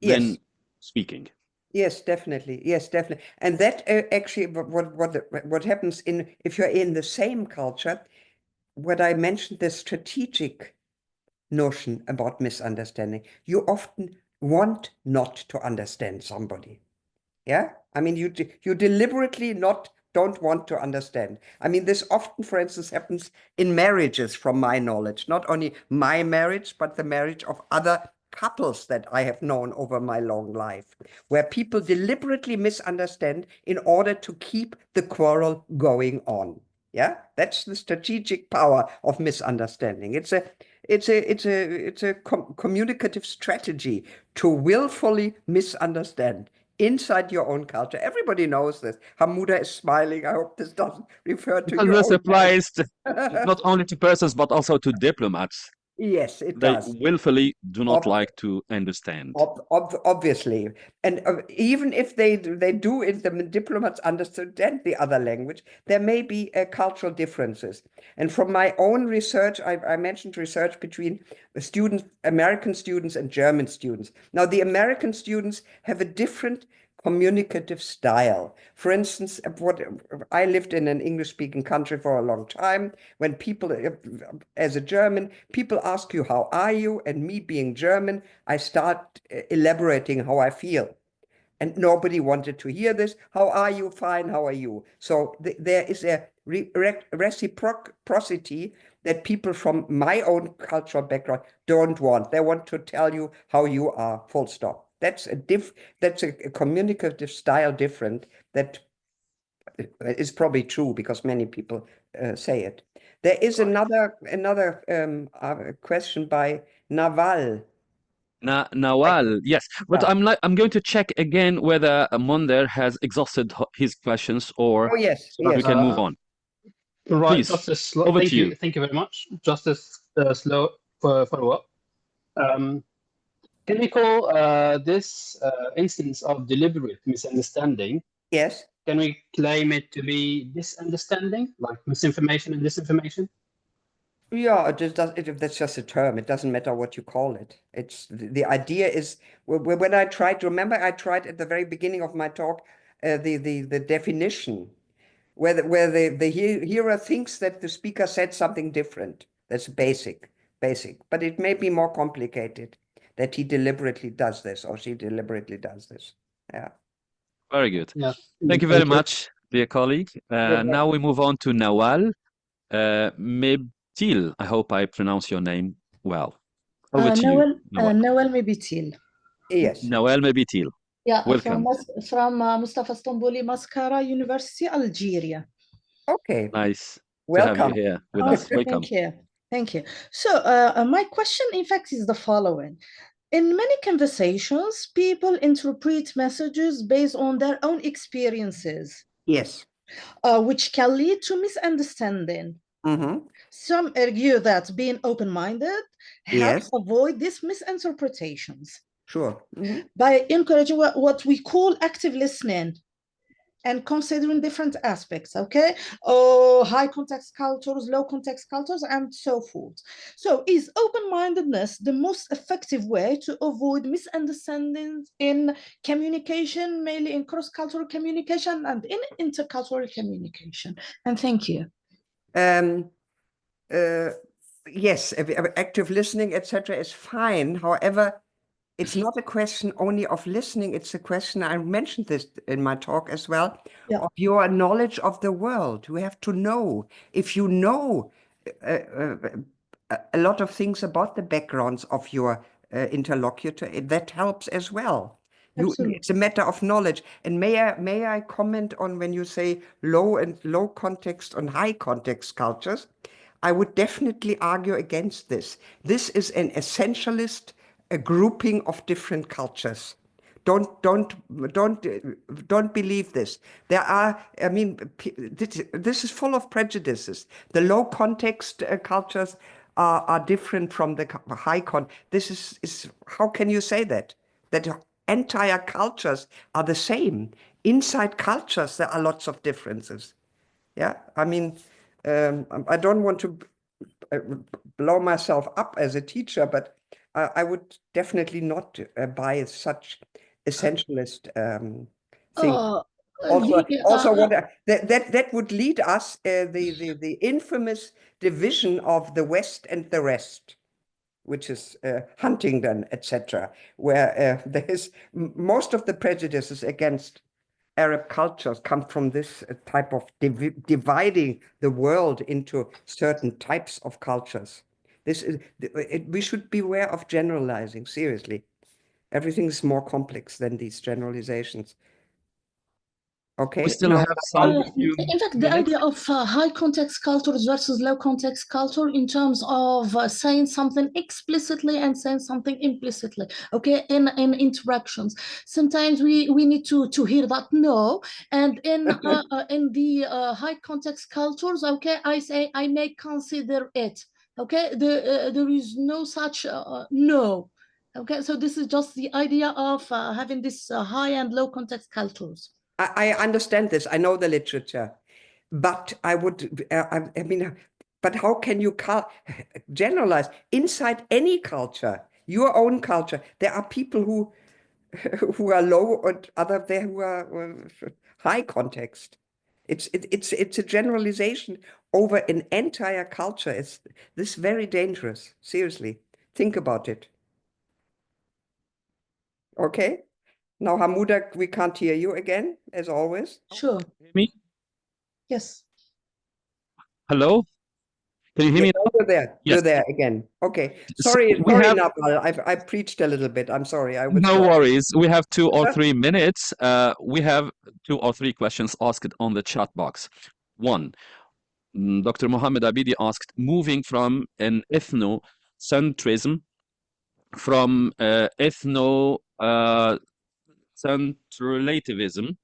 than Yes. speaking. Yes, definitely. Yes, definitely. And that actually, what happens if you're in the same culture, what I mentioned, the strategic notion about misunderstanding, you often want not to understand somebody. Yeah, I mean, you deliberately don't want to understand. I mean, this often, for instance, happens in marriages, from my knowledge, not only my marriage, but the marriage of other couples that I have known over my long life, where people deliberately misunderstand in order to keep the quarrel going on. Yeah, that's the strategic power of misunderstanding. It's a communicative strategy to willfully misunderstand inside your own culture. Everybody knows this. Hammouda is smiling. I hope this doesn't refer to your This own applies marriage. not only to persons, but also to diplomats. Yes, it They does. willfully do not Ob like to understand. Obviously, and even if they do, if the diplomats understand the other language, there may be cultural differences. And from my own research, I mentioned research between students, American students and German students. Now, the American students have a different communicative style. For instance, I lived in an English-speaking country for a long time. When people, as a German, people ask you, how are you? And me being German, I start elaborating how I feel. And nobody wanted to hear this. How are you? Fine. How are you? So there is a reciprocity that people from my own cultural background don't want. They want to tell you how you are, full stop. That's a communicative style different that is probably true because many people say it. There is another question by Naval. Nawal, yes, but Yeah. I'm going to check again whether Monder has exhausted his questions, or Oh yes, so that we yes. can move on. Right, Please, just a slow. over Thank to you. you. Thank you very much. Just a slow follow-up. Can we call this instance of deliberate misunderstanding? Yes. Can we claim it to be misunderstanding, like misinformation and disinformation? Yeah, that's just a term. It doesn't matter what you call it. It's the idea is when I tried to remember, I tried at the very beginning of my talk the definition where the hearer thinks that the speaker said something different. That's basic, but it may be more complicated that he deliberately does this or she deliberately does this. Yeah. Very good. Yeah. Thank you very much, dear colleague. Now we move on to Nawal Mebtil. I hope I pronounce your name well. Over to you, Nawal. Nawal Mebitil. Yes. Nawal Mebtil. Yeah, Welcome. from Mustafa Stambouli Mascara University, Algeria. Okay. Nice Welcome. to have you here with us. Welcome. Thank you. So my question, in fact, is the following. In many conversations, people interpret messages based on their own experiences. Yes. Which can lead to misunderstanding. Mm-hmm. Some argue that being open-minded helps avoid these misinterpretations. Sure. Mm-hmm. By encouraging what we call active listening and considering different aspects, okay? High context cultures, low context cultures, and so forth. So is open-mindedness the most effective way to avoid misunderstandings in communication, mainly in cross-cultural communication and in intercultural communication? And thank you. Yes, active listening, etc., is fine. However, it's not a question only of listening. It's a question, I mentioned this in my talk as well, of your knowledge of the world. You have to know. If you know a lot of things about the backgrounds of your interlocutor, that helps as well. It's a matter of knowledge. And may I comment on when you say low context and high context cultures? I would definitely argue against this. This is an essentialist grouping of different cultures. Don't believe this. There are, I mean, this is full of prejudices. The low context cultures are different from the high This is how can you say that? That entire cultures are the same. Inside cultures, there are lots of differences. Yeah, I mean, I don't want to blow myself up as a teacher, but I would definitely not buy such essentialist thing. That would lead us the infamous division of the West and the rest, which is Huntingdon, etc., where there's most of the prejudices against Arab cultures come from this type of dividing the world into certain types of cultures. We should beware of generalizing, seriously. Everything is more complex than these generalizations. Okay. We still have some. In fact, the idea of high context cultures versus low context culture in terms of saying something explicitly and saying something implicitly, okay, in interactions. Sometimes we need to hear that no, and in the high context cultures, okay, I say I may consider it, okay, there is no such no. Okay, so this is just the idea of having this high and low context cultures. I understand this. I know the literature, but I would, I mean, but how can you generalize inside any culture, your own culture? There are people who are low and other there who are high context. It's a generalization over an entire culture. It's this very dangerous. Seriously, think about it. Okay. Now, Hammouda, we can't hear you again, as always. Sure. Me? Yes. Hello? Can you hear me? You're there. Yes. You're there again. Okay. So Sorry, we sorry, have- Nawal. I preached a little bit. I'm sorry. I was No worries. We have 2 or 3 minutes. We have 2 or 3 questions asked on the chat box. One, Dr. Mohammed Abidi asked, moving from an ethnocentrism, from ethnocentralism,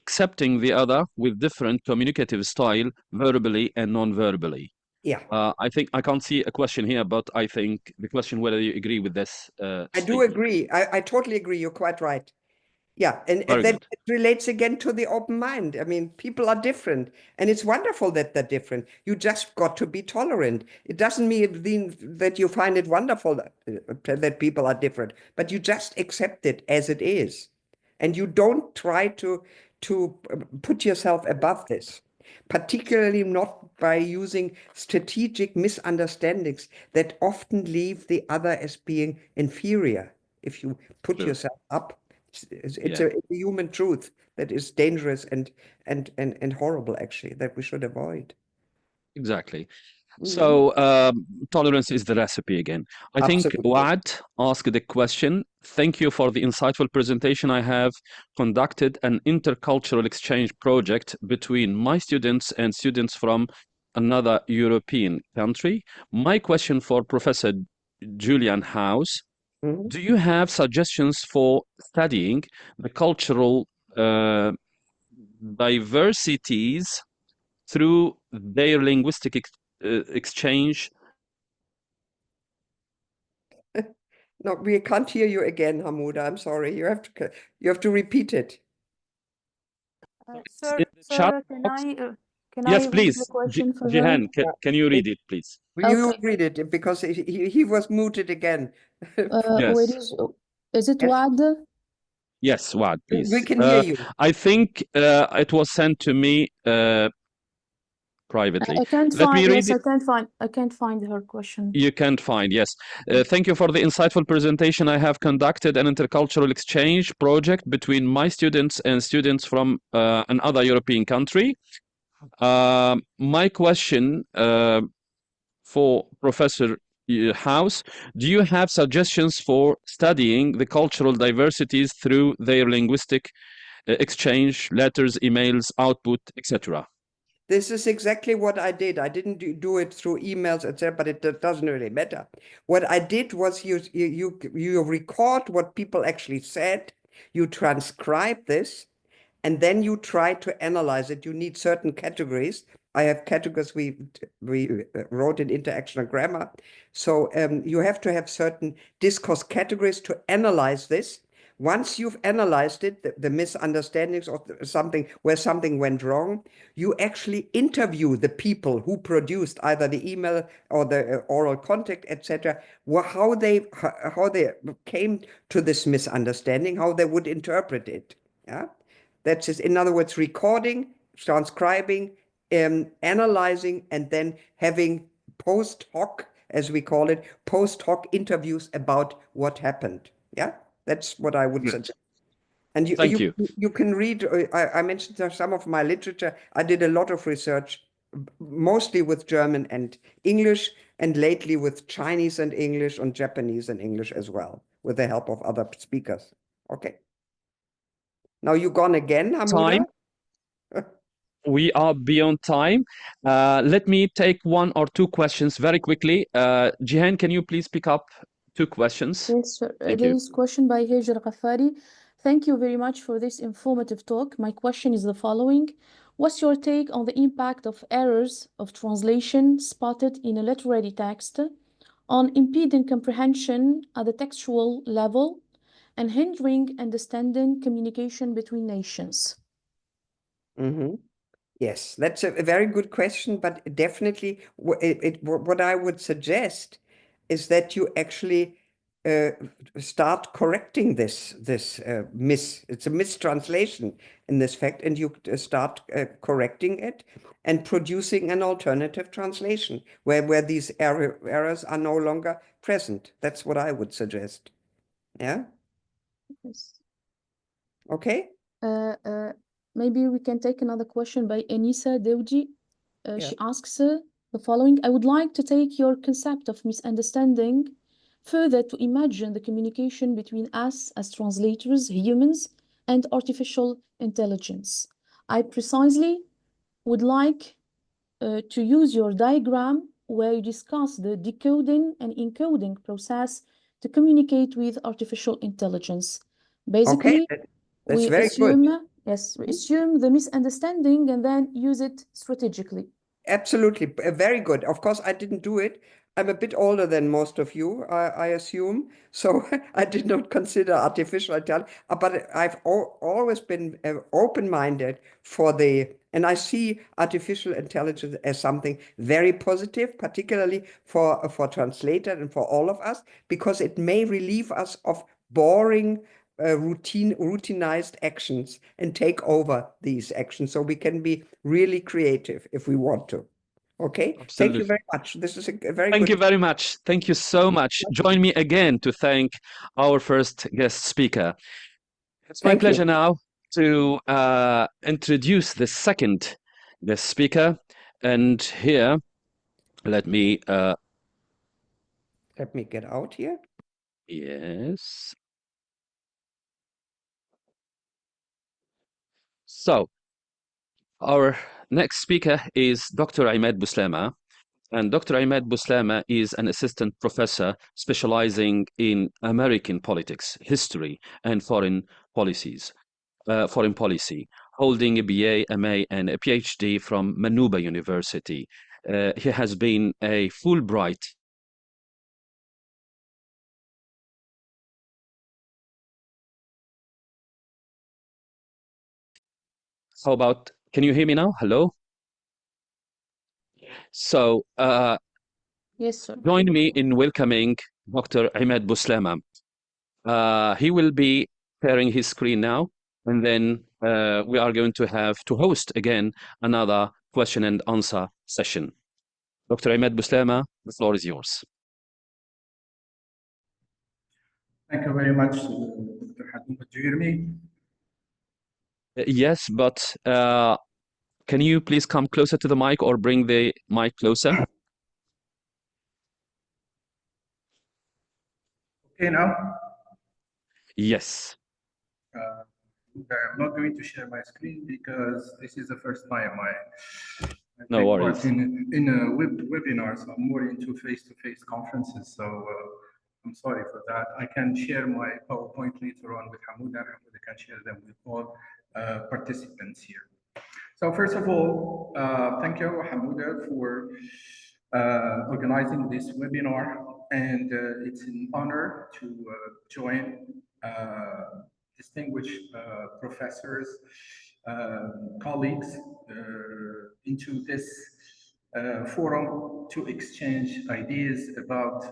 accepting the other with different communicative style, verbally and non-verbally. Yeah. I think I can't see a question here, but I think the question whether you agree with this. I do statement. agree. I totally agree. You're quite right. Yeah, and Very that good. relates again to the open mind. I mean, people are different, and it's wonderful that they're different. You just got to be tolerant. It doesn't mean that you find it wonderful that people are different, but you just accept it as it is, and you don't try to put yourself above this, particularly not by using strategic misunderstandings that often leave the other as being inferior. If you put True. yourself up, it's Yeah. a human truth that is dangerous and horrible, actually, that we should avoid. Exactly. Mhm. So tolerance is the recipe again. I think Absolutely. Wad asked the question. Thank you for the insightful presentation. I have conducted an intercultural exchange project between my students and students from another European country. My question for Professor Julian House, Mhm. do you have suggestions for studying the cultural diversities through their linguistic exchange? No, we can't hear you again, Hammouda. I'm sorry. You have to repeat it. In the chat Sir, box? can Yes, I read please. the question for her? Jihan, can you read it, please? You Okay. read it because he was muted again. Where Yes. is it Yes. Wad? Yes, Wad, please. We can hear you. I think it was sent to me privately. I can't Let me find. read Yes, it. I can't find her question. You can't find, yes. Thank you for the insightful presentation. I have conducted an intercultural exchange project between my students and students from another European country. My question for Professor House, do you have suggestions for studying the cultural diversities through their linguistic exchange, letters, emails, output, etc.? This is exactly what I did. I didn't do it through emails, etc., but it doesn't really matter. What I did was you record what people actually said, you transcribe this, and then you try to analyze it. You need certain categories. I have categories we wrote in interactional grammar. So you have to have certain discourse categories to analyze this. Once you've analyzed it, the misunderstandings or something where something went wrong, you actually interview the people who produced either the email or the oral contact, etc., how they came to this misunderstanding, how they would interpret it. Yeah, that's just, in other words, recording, transcribing, analyzing, and then having post hoc, as we call it, post hoc interviews about what happened. Yeah. That's what I would suggest. And Thank you. You can read, I mentioned some of my literature. I did a lot of research, mostly with German and English, and lately with Chinese and English, and Japanese and English as well, with the help of other speakers. Okay. Now you're gone again, Hammouda? We are beyond time. Let me take 1 or 2 questions very quickly. Jihan, can you please pick up 2 questions? Yes, sir. Thank There you. is question by Hajar Ghaffari. Thank you very much for this informative talk. My question is the following. What's your take on the impact of errors of translation spotted in a literary text on impeding comprehension at the textual level and hindering understanding communication between nations? Mm-hmm. Yes, that's a very good question, but definitely what I would suggest is that you actually start correcting this it's a mistranslation in this fact, and you start correcting it and producing an alternative translation where these errors are no longer present. That's what I would suggest. Yeah. Yes. Okay. Maybe we can take another question by Enisa Dewji. Yeah. She asks, the following. I would like to take your concept of misunderstanding further to imagine the communication between us as translators, humans, and artificial intelligence. I precisely would like to use your diagram where you discuss the decoding and encoding process to communicate with artificial intelligence. Basically, Okay, that's we very assume, good. yes, we assume the misunderstanding and then use it strategically. Absolutely, very good. Of course, I didn't do it. I'm a bit older than most of you, I assume. So I did not consider artificial intelligence, but I've always been open-minded for and I see artificial intelligence as something very positive, particularly for translators and for all of us, because it may relieve us of boring routinized actions and take over these actions so we can be really creative if we want to. Okay, Absolutely. Thank you very much. This is a very Thank good. you very much. Thank you so much. Join me again to thank our first guest speaker. It's my Thank you. pleasure now to introduce the second guest speaker. And here, let me get out here. yes. So, our next speaker is Dr. Ahmed Bouslama. And Dr. Ahmed Bouslama is an assistant professor specializing in American politics, history, and foreign policy, holding a BA, MA, and a PhD from Manuba University. He has been a Fulbright. How about, can you hear me now? Hello? So, Yes, sir. join me in welcoming Dr. Ahmed Bouslama. He will be sharing his screen now, and then we are going to have to host again another question and answer session. Dr. Ahmed Bouslama, the floor is yours. Thank you very much, Dr. Hammouda. Do you hear me? Yes, but can you please come closer to the mic or bring the mic closer? Okay, now? Yes. I'm not going to share my screen because this is the first time I No take worries. part in a webinar, so I'm more into face-to-face conferences, so I'm sorry for that. I can share my PowerPoint later on with Hammouda, and Hammouda can share them with all participants here. So first of all, thank you, Hammouda, for organizing this webinar, and it's an honor to join distinguished professors, colleagues into this forum to exchange ideas about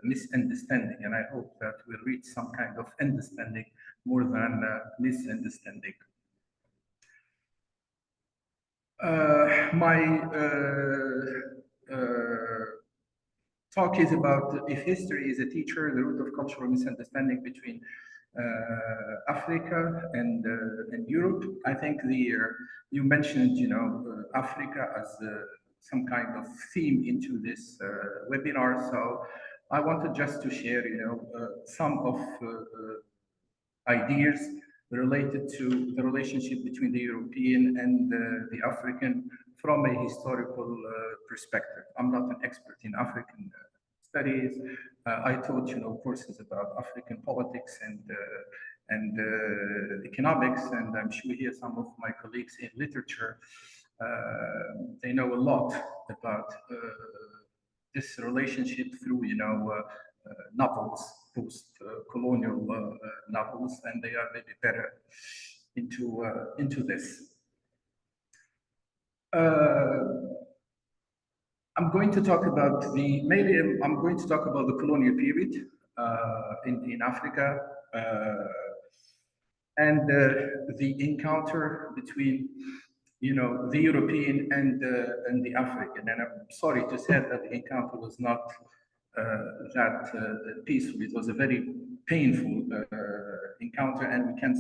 misunderstanding, and I hope that we'll reach some kind of understanding more than misunderstanding. My talk is about if history is a teacher, the root of cultural misunderstanding between Africa and Europe. I think you mentioned, Africa as some kind of theme into this webinar. So I wanted just to share, some of ideas related to the relationship between the European and the African from a historical perspective. I'm not an expert in African studies. I taught, courses about African politics and economics, and I'm sure here some of my colleagues in literature, they know a lot about this relationship through, novels, post-colonial novels, and they are maybe better into this. I'm going to talk about I'm going to talk about the colonial period in Africa and the encounter between, the European and the African. And I'm sorry to say that the encounter was not that peaceful. It was a very painful encounter, and we can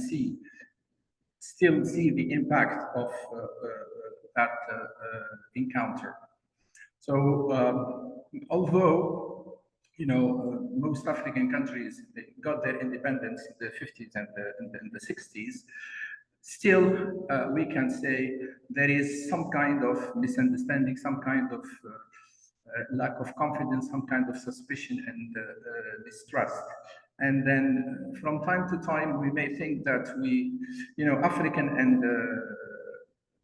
still see the impact of that encounter. So although, you know, most African countries, they got their independence in the 50s and the 60s, still we can say there is some kind of misunderstanding, some kind of lack of confidence, some kind of suspicion and distrust. And then from time to time, we may think that we, you know, African and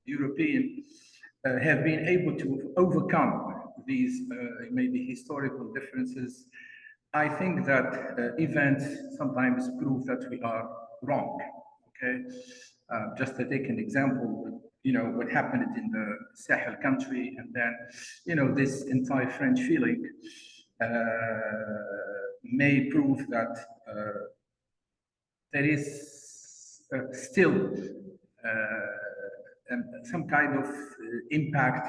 European have been able to overcome these maybe historical differences. I think that events sometimes prove that we are wrong, okay? Just to take an example, you know, what happened in the Sahel country, and then, you know, this anti-French feeling may prove that there is still some kind of impact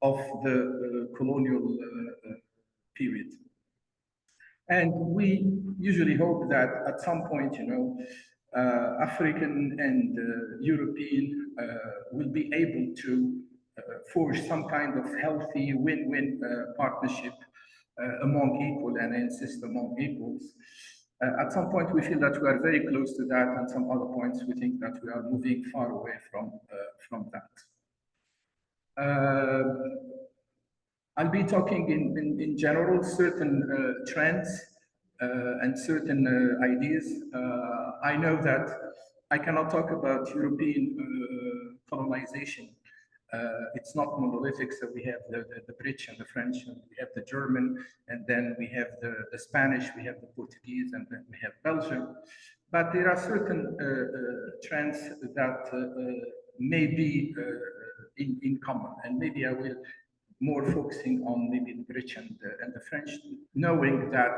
of the colonial period. And we usually hope that at some point, you know, African and European will be able to forge some kind of healthy win-win partnership among equal, and I insist among equals. At some point, we feel that we are very close to that, and some other points we think that we are moving far away from that. I'll be talking in general certain trends and certain ideas. I know that I cannot talk about European colonization. It's not monolithic, so we have the British and the French, and we have the German, and then we have the Spanish, we have the Portuguese, and then we have Belgium. But there are certain trends that may be in common, and maybe I will more focusing on maybe the British and the French, knowing that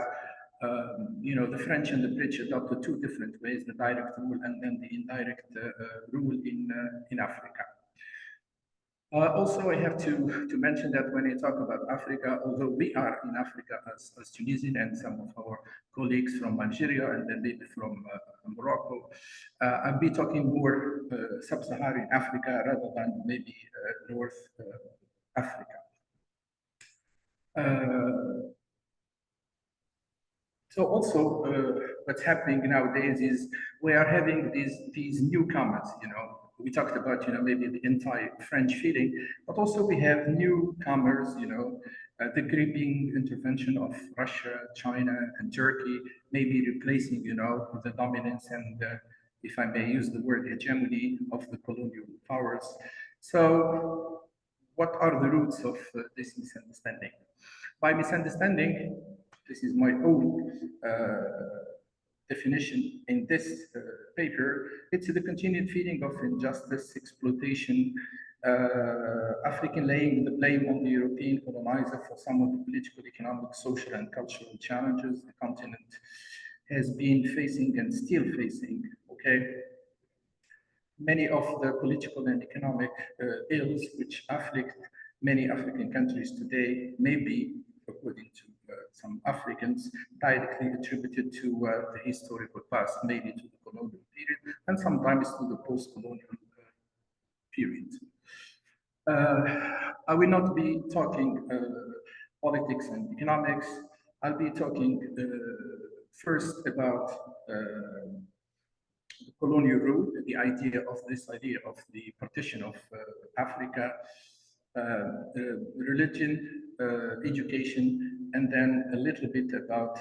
you know, the French and the British adopted two different ways: the direct rule and then the indirect rule in Africa. Also, I have to mention that when I talk about Africa, although we are in Africa as Tunisian and some of our colleagues from Algeria and then maybe from Morocco, I'll be talking more sub-Saharan Africa rather than maybe North Africa. So also what's happening nowadays is we are having these newcomers, you know. We talked about, you know, maybe the anti-French feeling, but also we have newcomers, you know, the creeping intervention of Russia, China, and Turkey, maybe replacing, you know, the dominance and, if I may use the word, hegemony of the colonial powers. So what are the roots of this misunderstanding? By misunderstanding, this is my own definition in this paper, it's the continued feeling of injustice, exploitation, African laying the blame on the European colonizer for some of the political, economic, social, and cultural challenges the continent has been facing and still facing, okay? Many of the political and economic ills which afflict many African countries today may be, according to some Africans, directly attributed to the historical past, maybe to the colonial period, and sometimes to the post-colonial period. I will not be talking politics and economics. I'll be talking first about the colonial rule, the idea of the partition of Africa, religion, education, and then a little bit about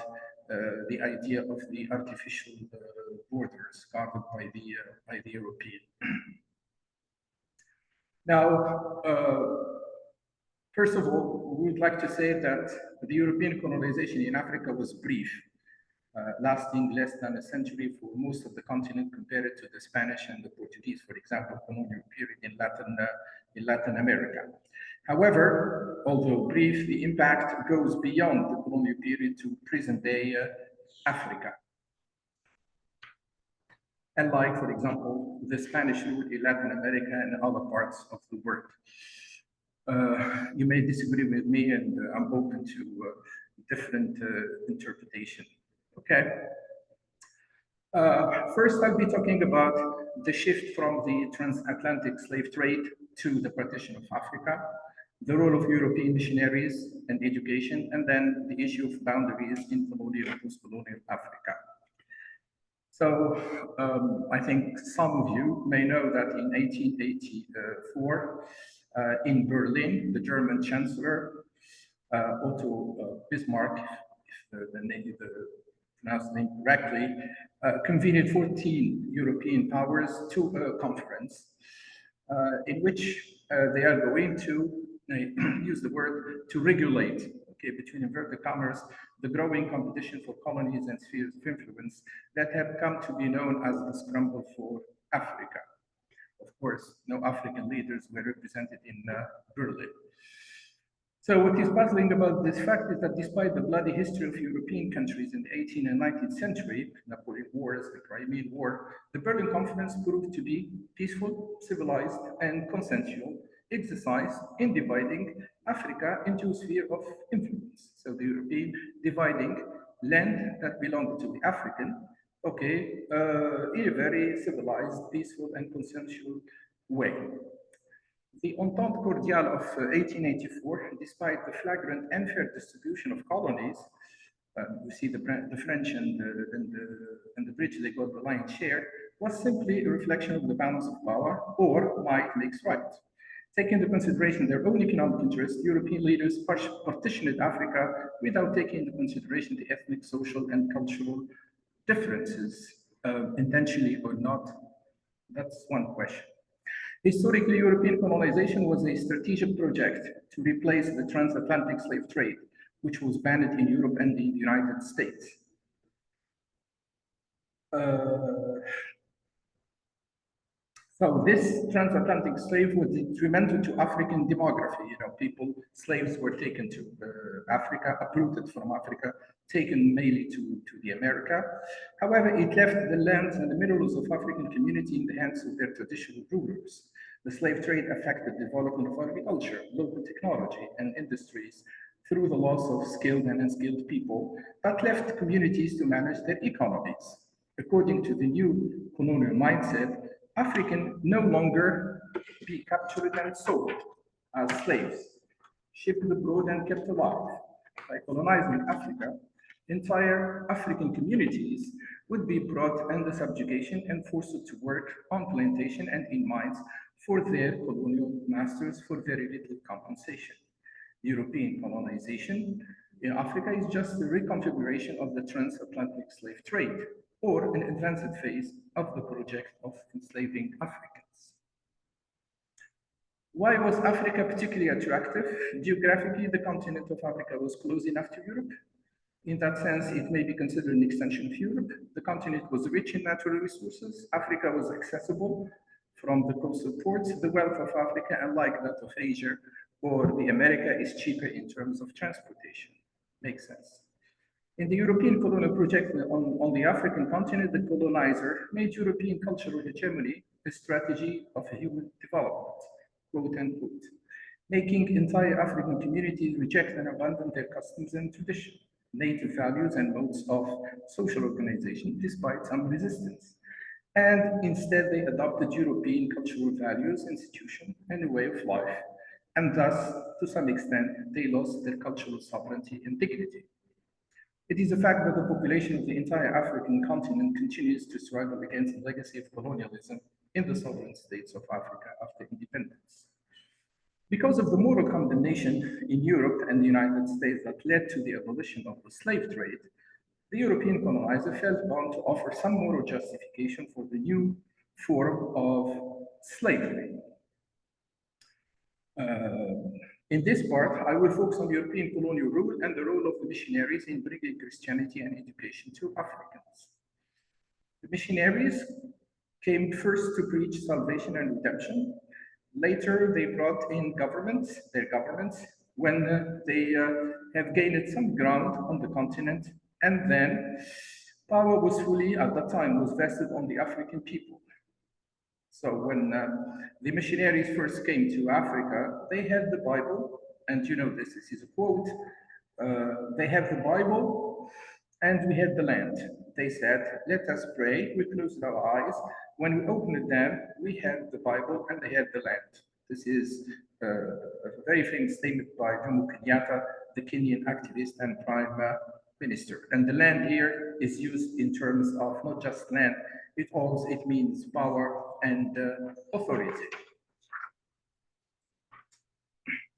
the idea of the artificial borders carved by the European. Now, first of all, we would like to say that the European colonization in Africa was brief, lasting less than a century for most of the continent compared to the Spanish and the Portuguese, for example, colonial period in Latin America. However, although brief, the impact goes beyond the colonial period to present-day Africa. And like, for example, the Spanish rule in Latin America and other parts of the world. You may disagree with me, and I'm open to different interpretation. Okay. First, I'll be talking about the shift from the transatlantic slave trade to the partition of Africa. the role of European missionaries and education, and then the issue of boundaries in colonial and post-colonial Africa. So I think some of you may know that in 1884, in Berlin, the German Chancellor, Otto Bismarck, if the name pronounced the name correctly, convened 14 European powers to a conference in which they are going to use the word to regulate, okay, between inverted commas, the growing competition for colonies and spheres of influence that have come to be known as the scramble for Africa. Of course, no African leaders were represented in Berlin. So what is puzzling about this fact is that despite the bloody history of European countries in the 18th and 19th century, Napoleon Wars, the Crimean War, the Berlin Conference proved to be peaceful, civilized, and consensual exercise in dividing Africa into a sphere of influence. So the European dividing land that belonged to the African, okay, in a very civilized, peaceful, and consensual way. The Entente Cordiale of 1884, despite the flagrant unfair distribution of colonies, you see the French and the British, they got the lion's share, was simply a reflection of the balance of power, or might makes right. Taking into consideration their own economic interests, European leaders partitioned Africa without taking into consideration the ethnic, social, and cultural differences, intentionally or not. That's one question. Historically, European colonization was a strategic project to replace the transatlantic slave trade, which was banned in Europe and in the United States. So this transatlantic slave was detrimental to African demography. You know, slaves were taken to Africa, uprooted from Africa, taken mainly to the America. However, it left the lands and the minerals of African community in the hands of their traditional rulers. The slave trade affected the development of agriculture, local technology, and industries through the loss of skilled and unskilled people, but left communities to manage their economies. According to the new colonial mindset, African no longer be captured and sold as slaves, shipped abroad and kept alive. By colonizing Africa, entire African communities would be brought under subjugation and forced to work on plantation and in mines for their colonial masters for very little compensation. European colonization in Africa is just a reconfiguration of the transatlantic slave trade, or an advanced phase of the project of enslaving Africans. Why was Africa particularly attractive? Geographically, the continent of Africa was close enough to Europe. In that sense, it may be considered an extension of Europe. The continent was rich in natural resources. Africa was accessible from the coastal ports. The wealth of Africa, unlike that of Asia or the America, is cheaper in terms of transportation. Makes sense. In the European colonial project on the African continent, the colonizer made European cultural hegemony a strategy of human development, quote unquote, making entire African communities reject and abandon their customs and traditions, native values and modes of social organization, despite some resistance. And instead, they adopted European cultural values, institutions, and a way of life. And thus, to some extent, they lost their cultural sovereignty and dignity. It is a fact that the population of the entire African continent continues to struggle against the legacy of colonialism in the sovereign states of Africa after independence. Because of the moral condemnation in Europe and the United States that led to the abolition of the slave trade, the European colonizer felt bound to offer some moral justification for the new form of slavery. In this part, I will focus on European colonial rule and the role of the missionaries in bringing Christianity and education to Africans. The missionaries came first to preach salvation and redemption. Later, they brought in their governments, when they have gained some ground on the continent, and then power was fully, at that time, was vested on the African people. So when the missionaries first came to Africa, they had the Bible, and you know this is a quote, they have the Bible, and we had the land. They said, let us pray. We closed our eyes. When we opened them, we had the Bible and they had the land. This is a very famous statement by Jomo Kenyatta, the Kenyan activist and prime minister. And the land here is used in terms of not just land, it means power and authority.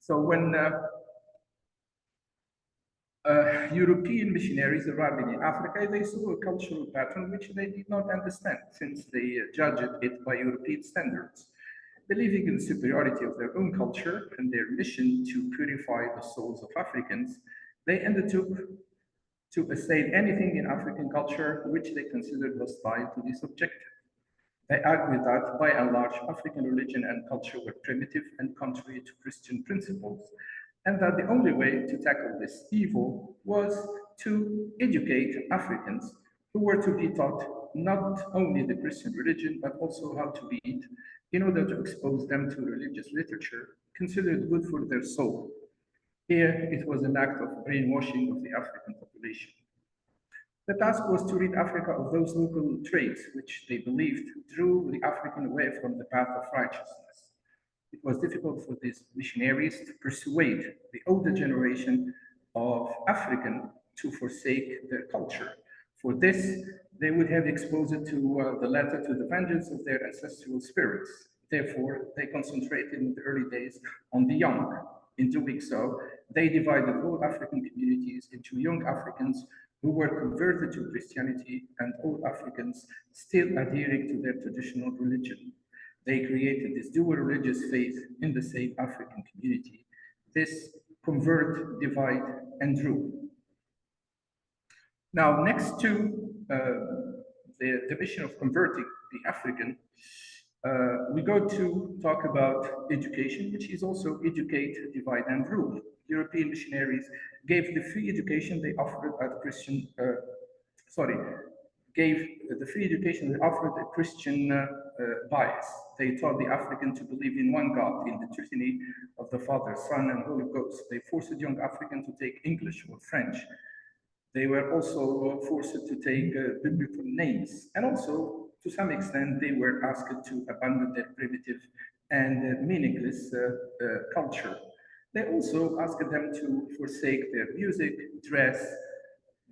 So when European missionaries arriving in Africa, they saw a cultural pattern which they did not understand, since they judged it by European standards. Believing in the superiority of their own culture and their mission to purify the souls of Africans, they undertook to assail anything in African culture which they considered hostile to this objective. They argued that, by and large, African religion and culture were primitive and contrary to Christian principles, and that the only way to tackle this evil was to educate Africans who were to be taught not only the Christian religion, but also how to read, in order to expose them to religious literature considered good for their soul. Here, it was an act of brainwashing of the African population. The task was to rid Africa of those local traits which they believed drew the African away from the path of righteousness. It was difficult for these missionaries to persuade the older generation of African to forsake their culture. For this, they would have exposed it to the latter to the vengeance of their ancestral spirits. Therefore, they concentrated in the early days on the young. In doing so, they divided all African communities into young Africans who were converted to Christianity and old Africans still adhering to their traditional religion. They created this dual religious faith in the same African community. This convert, divide, and rule. Now, next to the mission of converting the African, we go to talk about education, which is also educate, divide, and rule. European missionaries gave the free education they offered at a Christian bias. They taught the African to believe in one God, in the Trinity of the Father, Son, and Holy Ghost. They forced young Africans to take English or French. They were also forced to take biblical names. And also, to some extent, they were asked to abandon their primitive and meaningless culture. They also asked them to forsake their music, dress,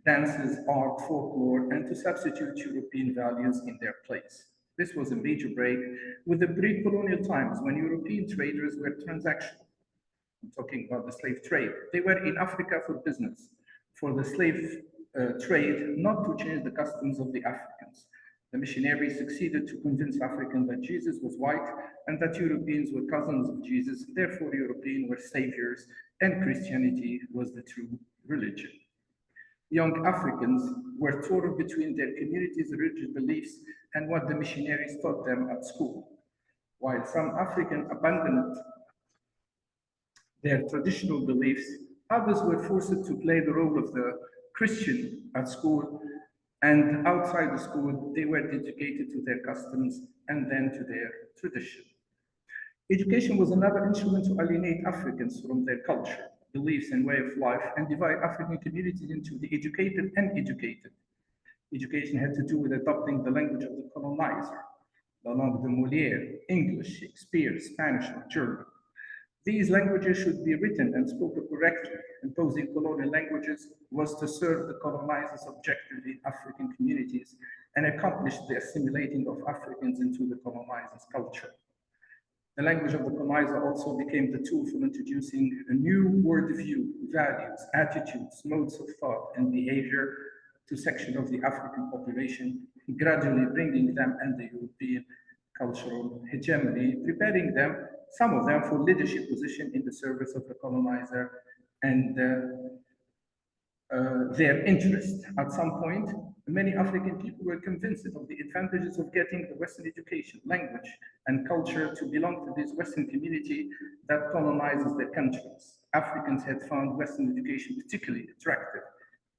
dances, art, folklore, and to substitute European values in their place. This was a major break with the pre-colonial times when European traders were transactional. I'm talking about the slave trade. They were in Africa for business, for the slave trade, not to change the customs of the Africans. The missionaries succeeded to convince Africans that Jesus was white and that Europeans were cousins of Jesus, therefore Europeans were saviors and Christianity was the true religion. Young Africans were torn between their community's religious beliefs and what the missionaries taught them at school. While some Africans abandoned their traditional beliefs, others were forced to play the role of the Christian at school, and outside the school, they were dedicated to their customs and then to their tradition. Education was another instrument to alienate Africans from their culture, beliefs, and way of life, and divide African communities into the educated and uneducated. Education had to do with adopting the language of the colonizer, the langue de Molière, English, Shakespeare, Spanish, or German. These languages should be written and spoken correctly. Imposing colonial languages was to serve the colonizers' objective in African communities and accomplish the assimilating of Africans into the colonizers' culture. The language of the colonizer also became the tool for introducing a new worldview, values, attitudes, modes of thought, and behavior to section of the African population, gradually bringing them under European cultural hegemony, preparing them, some of them, for leadership position in the service of the colonizer and their interest. At some point, many African people were convinced of the advantages of getting the Western education, language, and culture to belong to this Western community that colonizes their countries. Africans had found Western education particularly attractive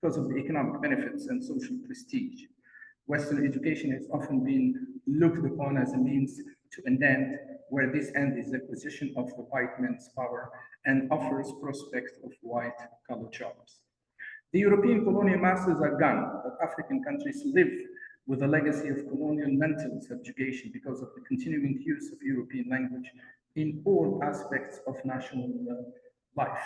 because of the economic benefits and social prestige. Western education has often been looked upon as a means to an end, where this end is the acquisition of the white man's power and offers prospects of white-collar jobs. The European colonial masters are gone, but African countries live with a legacy of colonial mental subjugation because of the continuing use of European language in all aspects of national life.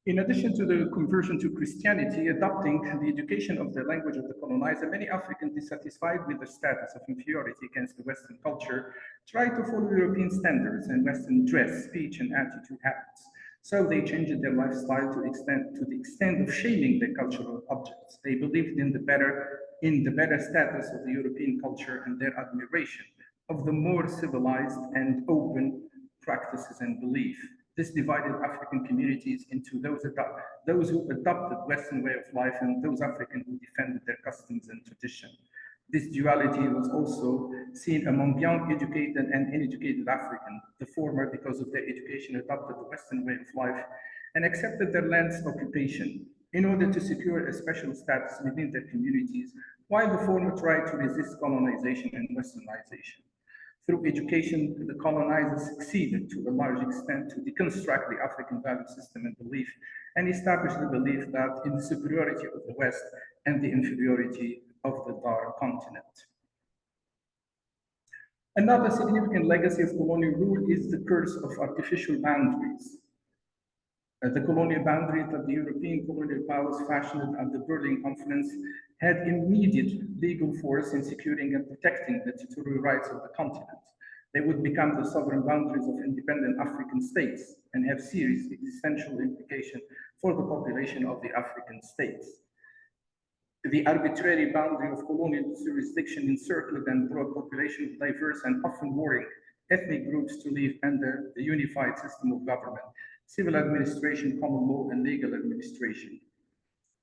In addition to the conversion to Christianity, adopting the education of the language of the colonizer, many Africans dissatisfied with the status of inferiority against the Western culture try to follow European standards and Western dress, speech, and attitude habits. So they changed their lifestyle to the extent of shaming their cultural objects. They believed in the better status of the European culture and their admiration of the more civilized and open practices and belief. This divided African communities into those who adopted Western way of life and those Africans who defended their customs and tradition. This duality was also seen among young, educated, and uneducated Africans. The former, because of their education, adopted the Western way of life and accepted their land's occupation in order to secure a special status within their communities, while the former tried to resist colonization and westernization. Through education, the colonizers succeeded to a large extent to deconstruct the African value system and belief and establish the belief that in the superiority of the West and the inferiority of the Dar continent. Another significant legacy of colonial rule is the curse of artificial boundaries. The colonial boundary that the European colonial powers fashioned at the Berlin Conference had immediate legal force in securing and protecting the territorial rights of the continent. They would become the sovereign boundaries of independent African states and have serious existential implications for the population of the African states. The arbitrary boundary of colonial jurisdiction encircled and brought population of diverse and often warring ethnic groups to live under the unified system of government, civil administration, common law, and legal administration.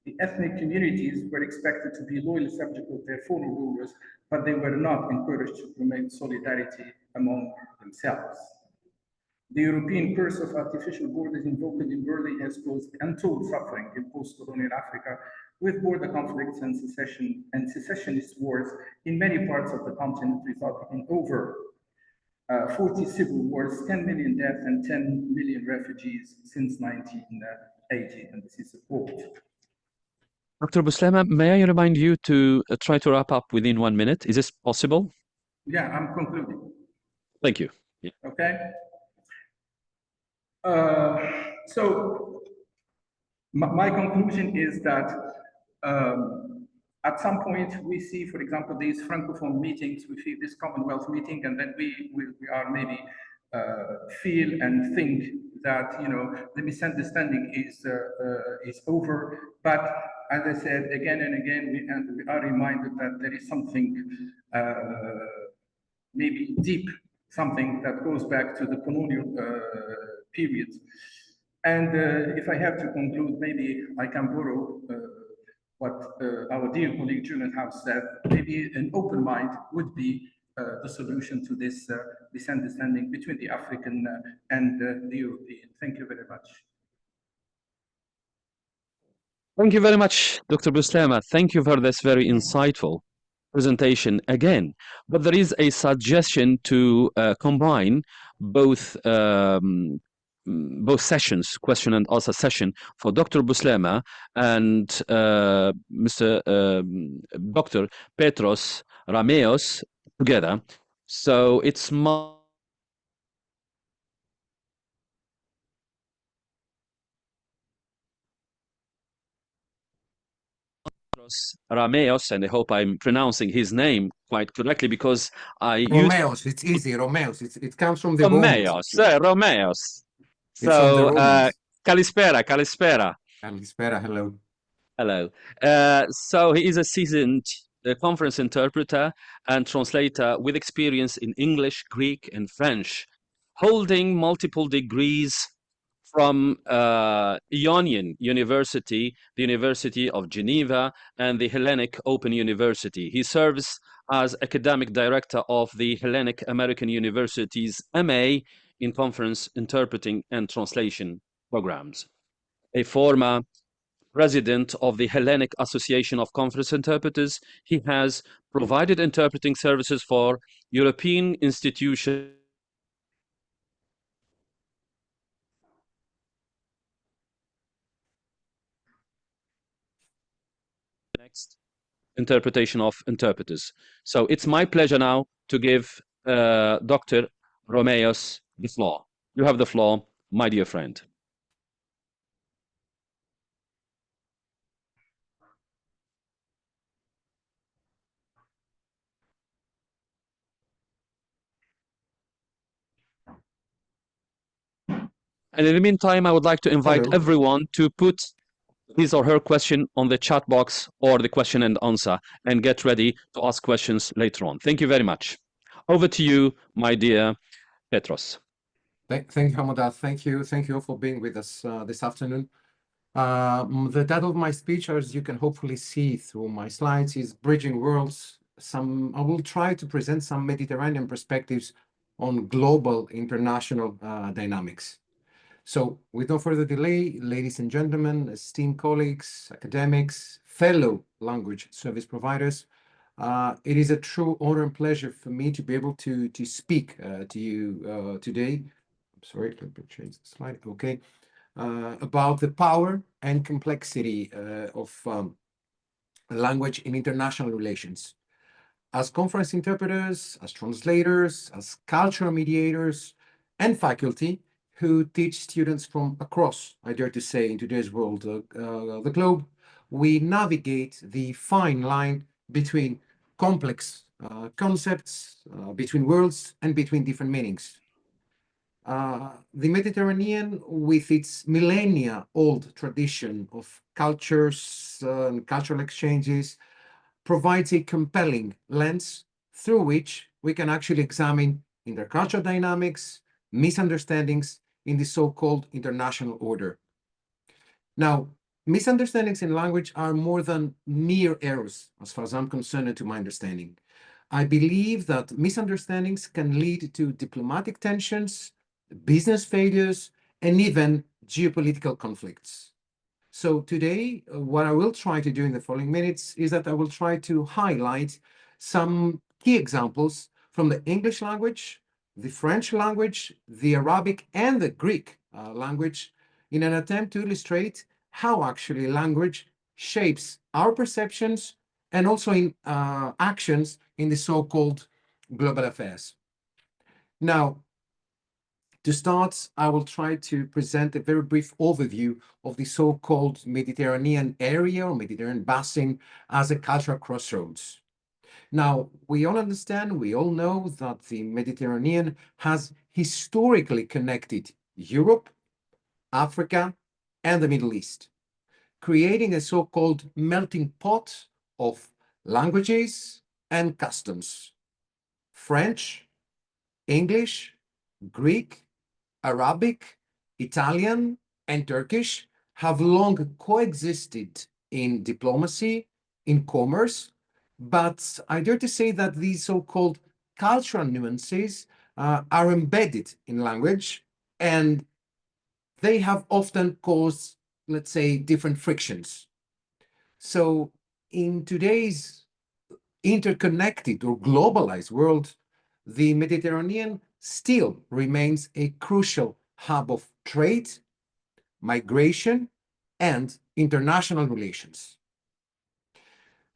The ethnic communities were expected to be loyal subjects of their former rulers, but they were not encouraged to promote solidarity among themselves. The European curse of artificial borders invoked in Berlin has caused untold suffering in post-colonial Africa, with border conflicts and secessionist wars in many parts of the continent, resulting in over 40 civil wars, 10 million deaths, and 10 million refugees since 1980, and this is a quote. Dr. Bouslema, may I remind you to try to wrap up within 1 minute? Is this possible? Yeah, I'm concluding. Thank you. Yeah. Okay. So my conclusion is that at some point we see, for example, these Francophone meetings, we see this Commonwealth meeting, and then we are maybe feel and think that, you know, the misunderstanding is over. But as I said again and again, we are reminded that there is something maybe deep, something that goes back to the colonial period. And if I have to conclude, maybe I can borrow what our dear colleague Julian House said. Maybe an open mind would be the solution to this misunderstanding between the African and the European. Thank you very much. Thank you very much, Dr. Bouslema. Thank you for this very insightful presentation again. But there is a suggestion to combine both sessions, question and answer session, for Dr. Bouslema and Mr. Dr. Petros Rameos together. So it's Rameos, and I hope I'm pronouncing his name quite correctly, because I Romeos, it's easy, Romeos. It comes from the Romeos, Romeos. It's from the So, Romans. Kalispera, Kalispera. Kalispera, hello. Hello. So he is a seasoned conference interpreter and translator with experience in English, Greek, and French, holding multiple degrees from Ionian University, the University of Geneva, and the Hellenic Open University. He serves as academic director of the Hellenic American University's MA in Conference Interpreting and Translation programs. A former president of the Hellenic Association of Conference Interpreters, he has provided interpreting services for European institutions next interpretation of interpreters. So it's my pleasure now to give Dr. Romeus the floor. You have the floor, my dear friend. And in the meantime, I would like to invite Hello. everyone to put his or her question on the chat box or the question and answer, and get ready to ask questions later on. Thank you very much. Over to you, my dear Petros. Thank you, Hammouda. Thank you all for being with us this afternoon. The title of my speech, as you can hopefully see through my slides, is Bridging Worlds. I will try to present some Mediterranean perspectives on global international dynamics. So with no further delay, ladies and gentlemen, esteemed colleagues, academics, fellow language service providers, it is a true honor and pleasure for me to be able to speak to you today. Sorry, let me change the slide. Okay. About the power and complexity of language in international relations. As conference interpreters, as translators, as cultural mediators, and faculty who teach students from across, I dare to say, in today's world, the globe, we navigate the fine line between complex concepts, between worlds, and between different meanings. The Mediterranean, with its millennia-old tradition of cultures and cultural exchanges, provides a compelling lens through which we can actually examine intercultural dynamics, misunderstandings in the so-called international order. Now, misunderstandings in language are more than mere errors, as far as I'm concerned, and to my understanding. I believe that misunderstandings can lead to diplomatic tensions, business failures, and even geopolitical conflicts. So today, what I will try to do in the following minutes is that I will try to highlight some key examples from the English language, the French language, the Arabic, and the Greek language in an attempt to illustrate how actually language shapes our perceptions and also in actions in the so-called global affairs. Now, to start, I will try to present a very brief overview of the so-called Mediterranean area or Mediterranean basin as a cultural crossroads. Now, we all understand, we all know that the Mediterranean has historically connected Europe, Africa, and the Middle East, creating a so-called melting pot of languages and customs. French, English, Greek, Arabic, Italian, and Turkish have long coexisted in diplomacy, in commerce, but I dare to say that these so-called cultural nuances are embedded in language, and they have often caused, let's say, different frictions. So in today's interconnected or globalized world, the Mediterranean still remains a crucial hub of trade, migration, and international relations.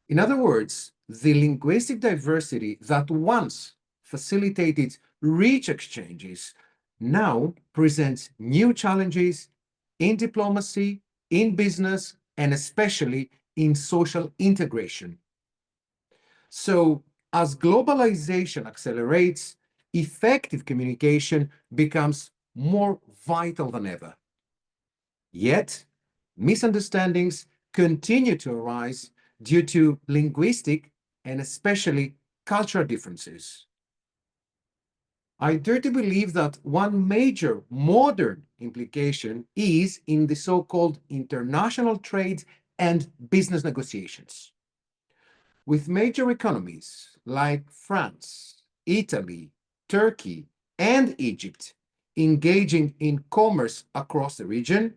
In other words, the linguistic diversity that once facilitated rich exchanges now presents new challenges in diplomacy, in business, and especially in social integration. So, as globalization accelerates, effective communication becomes more vital than ever. Yet, misunderstandings continue to arise due to linguistic and especially cultural differences. I dare to believe that one major modern implication is in the so-called international trade and business negotiations. With major economies like France, Italy, Turkey, and Egypt engaging in commerce across the region,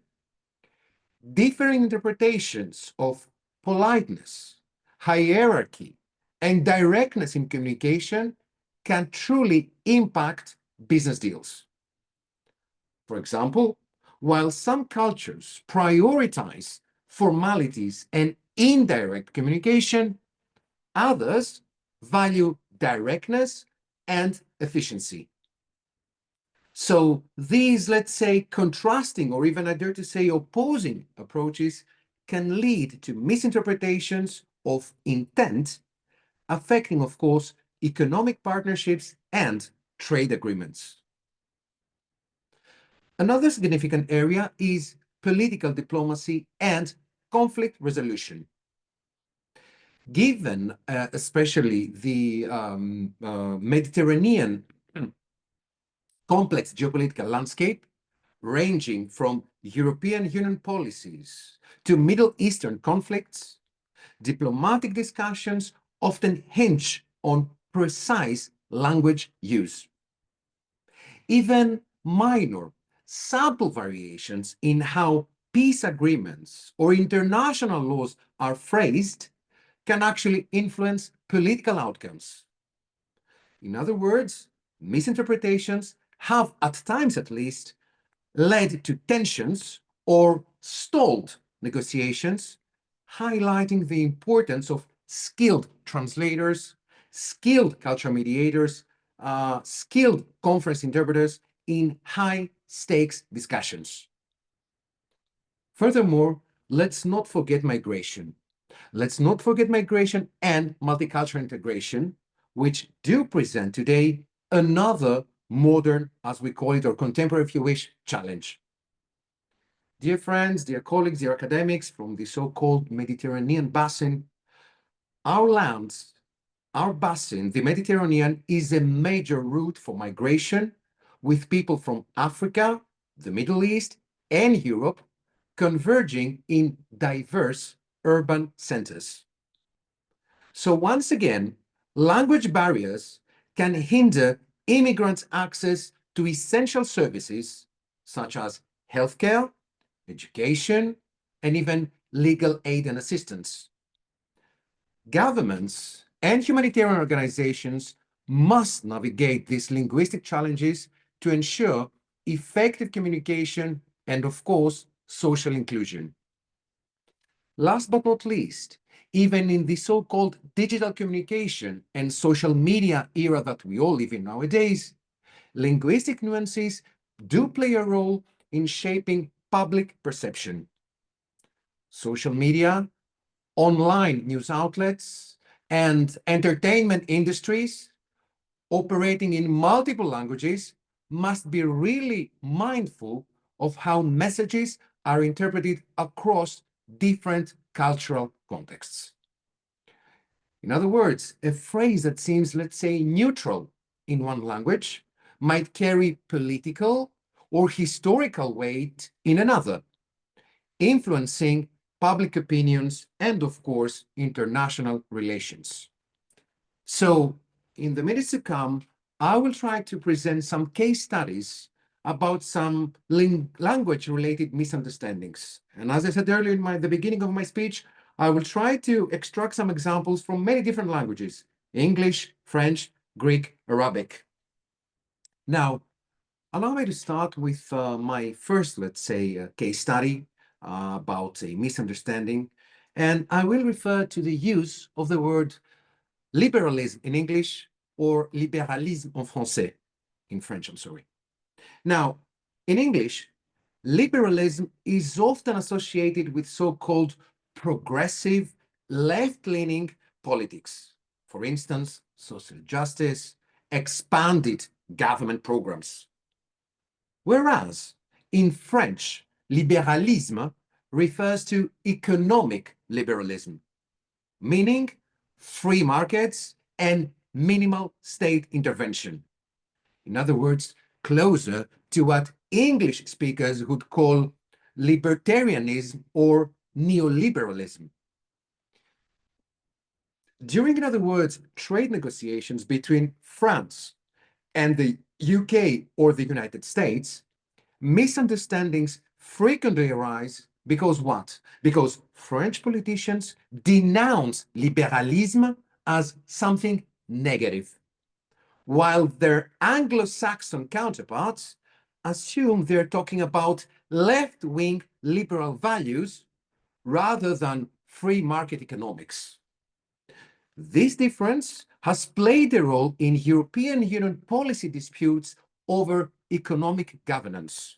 differing interpretations of politeness, hierarchy, and directness in communication can truly impact business deals. For example, while some cultures prioritize formalities and indirect communication. Others value directness and efficiency. So these, let's say, contrasting or even I dare to say opposing approaches can lead to misinterpretations of intent, affecting, of course, economic partnerships and trade agreements. Another significant area is political diplomacy and conflict resolution. Given especially the Mediterranean complex geopolitical landscape, ranging from European Union policies to Middle Eastern conflicts, diplomatic discussions often hinge on precise language use. Even minor, subtle variations in how peace agreements or international laws are phrased can actually influence political outcomes. In other words, misinterpretations have, at times at least, led to tensions or stalled negotiations, highlighting the importance of skilled translators, skilled cultural mediators, skilled conference interpreters in high-stakes discussions. Furthermore, let's not forget migration. Let's not forget migration and multicultural integration, which do present today another modern, as we call it, or contemporary, if you wish, challenge. Dear friends, dear colleagues, dear academics from the so-called Mediterranean basin, our lands, our basin, the Mediterranean, is a major route for migration, with people from Africa, the Middle East, and Europe converging in diverse urban centers. So once again, language barriers can hinder immigrants' access to essential services such as healthcare, education, and even legal aid and assistance. Governments and humanitarian organizations must navigate these linguistic challenges to ensure effective communication and, of course, social inclusion. Last but not least, even in the so-called digital communication and social media era that we all live in nowadays, linguistic nuances do play a role in shaping public perception. Social media, online news outlets, and entertainment industries operating in multiple languages must be really mindful of how messages are interpreted across different cultural contexts. In other words, a phrase that seems, let's say, neutral in one language might carry political or historical weight in another, influencing public opinions and, of course, international relations. So, in the minutes to come, I will try to present some case studies about some language-related misunderstandings. And as I said earlier in the beginning of my speech, I will try to extract some examples from many different languages: English, French, Greek, Arabic. Now, allow me to start with my first, let's say, case study about a misunderstanding. And I will refer to the use of the word liberalism in English or libéralisme en français, in French, I'm sorry. Now, in English, liberalism is often associated with so-called progressive, left-leaning politics. For instance, social justice, expanded government programs. Whereas in French, libéralisme refers to economic liberalism, meaning free markets and minimal state intervention. In other words, closer to what English speakers would call libertarianism or neoliberalism. During, in other words, trade negotiations between France and the UK or the United States, misunderstandings frequently arise because what? Because French politicians denounce liberalism as something negative, while their Anglo-Saxon counterparts assume they're talking about left-wing liberal values rather than free market economics. This difference has played a role in European Union policy disputes over economic governance.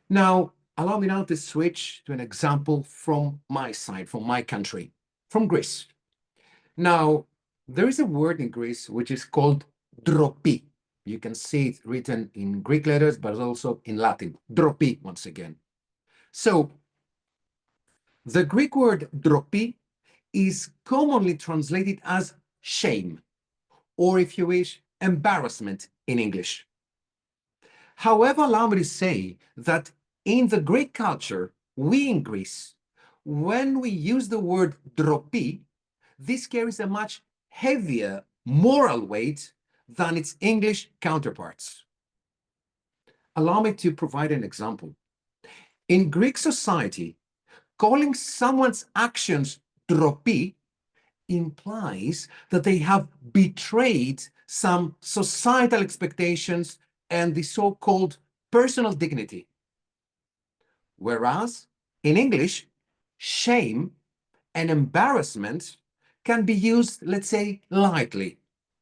Now, allow me now to switch to an example from my side, from my country, from Greece. Now, there is a word in Greece which is called dropi. You can see it written in Greek letters, but also in Latin. Dropi, once again. So, the Greek word dropi is commonly translated as shame, or if you wish, embarrassment in English. However, allow me to say that in the Greek culture, we in Greece, when we use the word dropi, this carries a much heavier moral weight than its English counterparts. Allow me to provide an example. In Greek society, calling someone's actions dropi implies that they have betrayed some societal expectations and the so-called personal dignity. Whereas in English, shame and embarrassment can be used, let's say, lightly.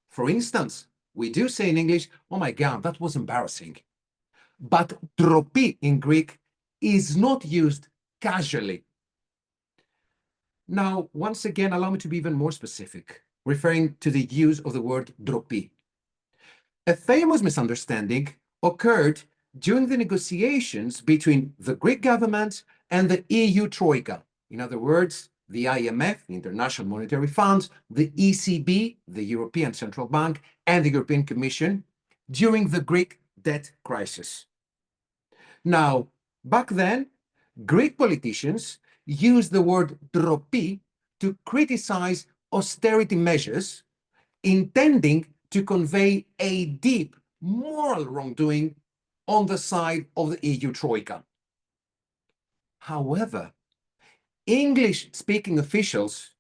For instance, we do say in English, oh my God, that was embarrassing. But dropi in Greek is not used casually. Now, once again, allow me to be even more specific, referring to the use of the word dropi. A famous misunderstanding occurred during the negotiations between the Greek government and the EU Troika. In other words, the IMF, the International Monetary Fund, the ECB, the European Central Bank, and the European Commission during the Greek debt crisis. Now, back then, Greek politicians used the word dropi to criticize austerity measures, intending to convey a deep moral wrongdoing on the side of the EU Troika. However, English-speaking officials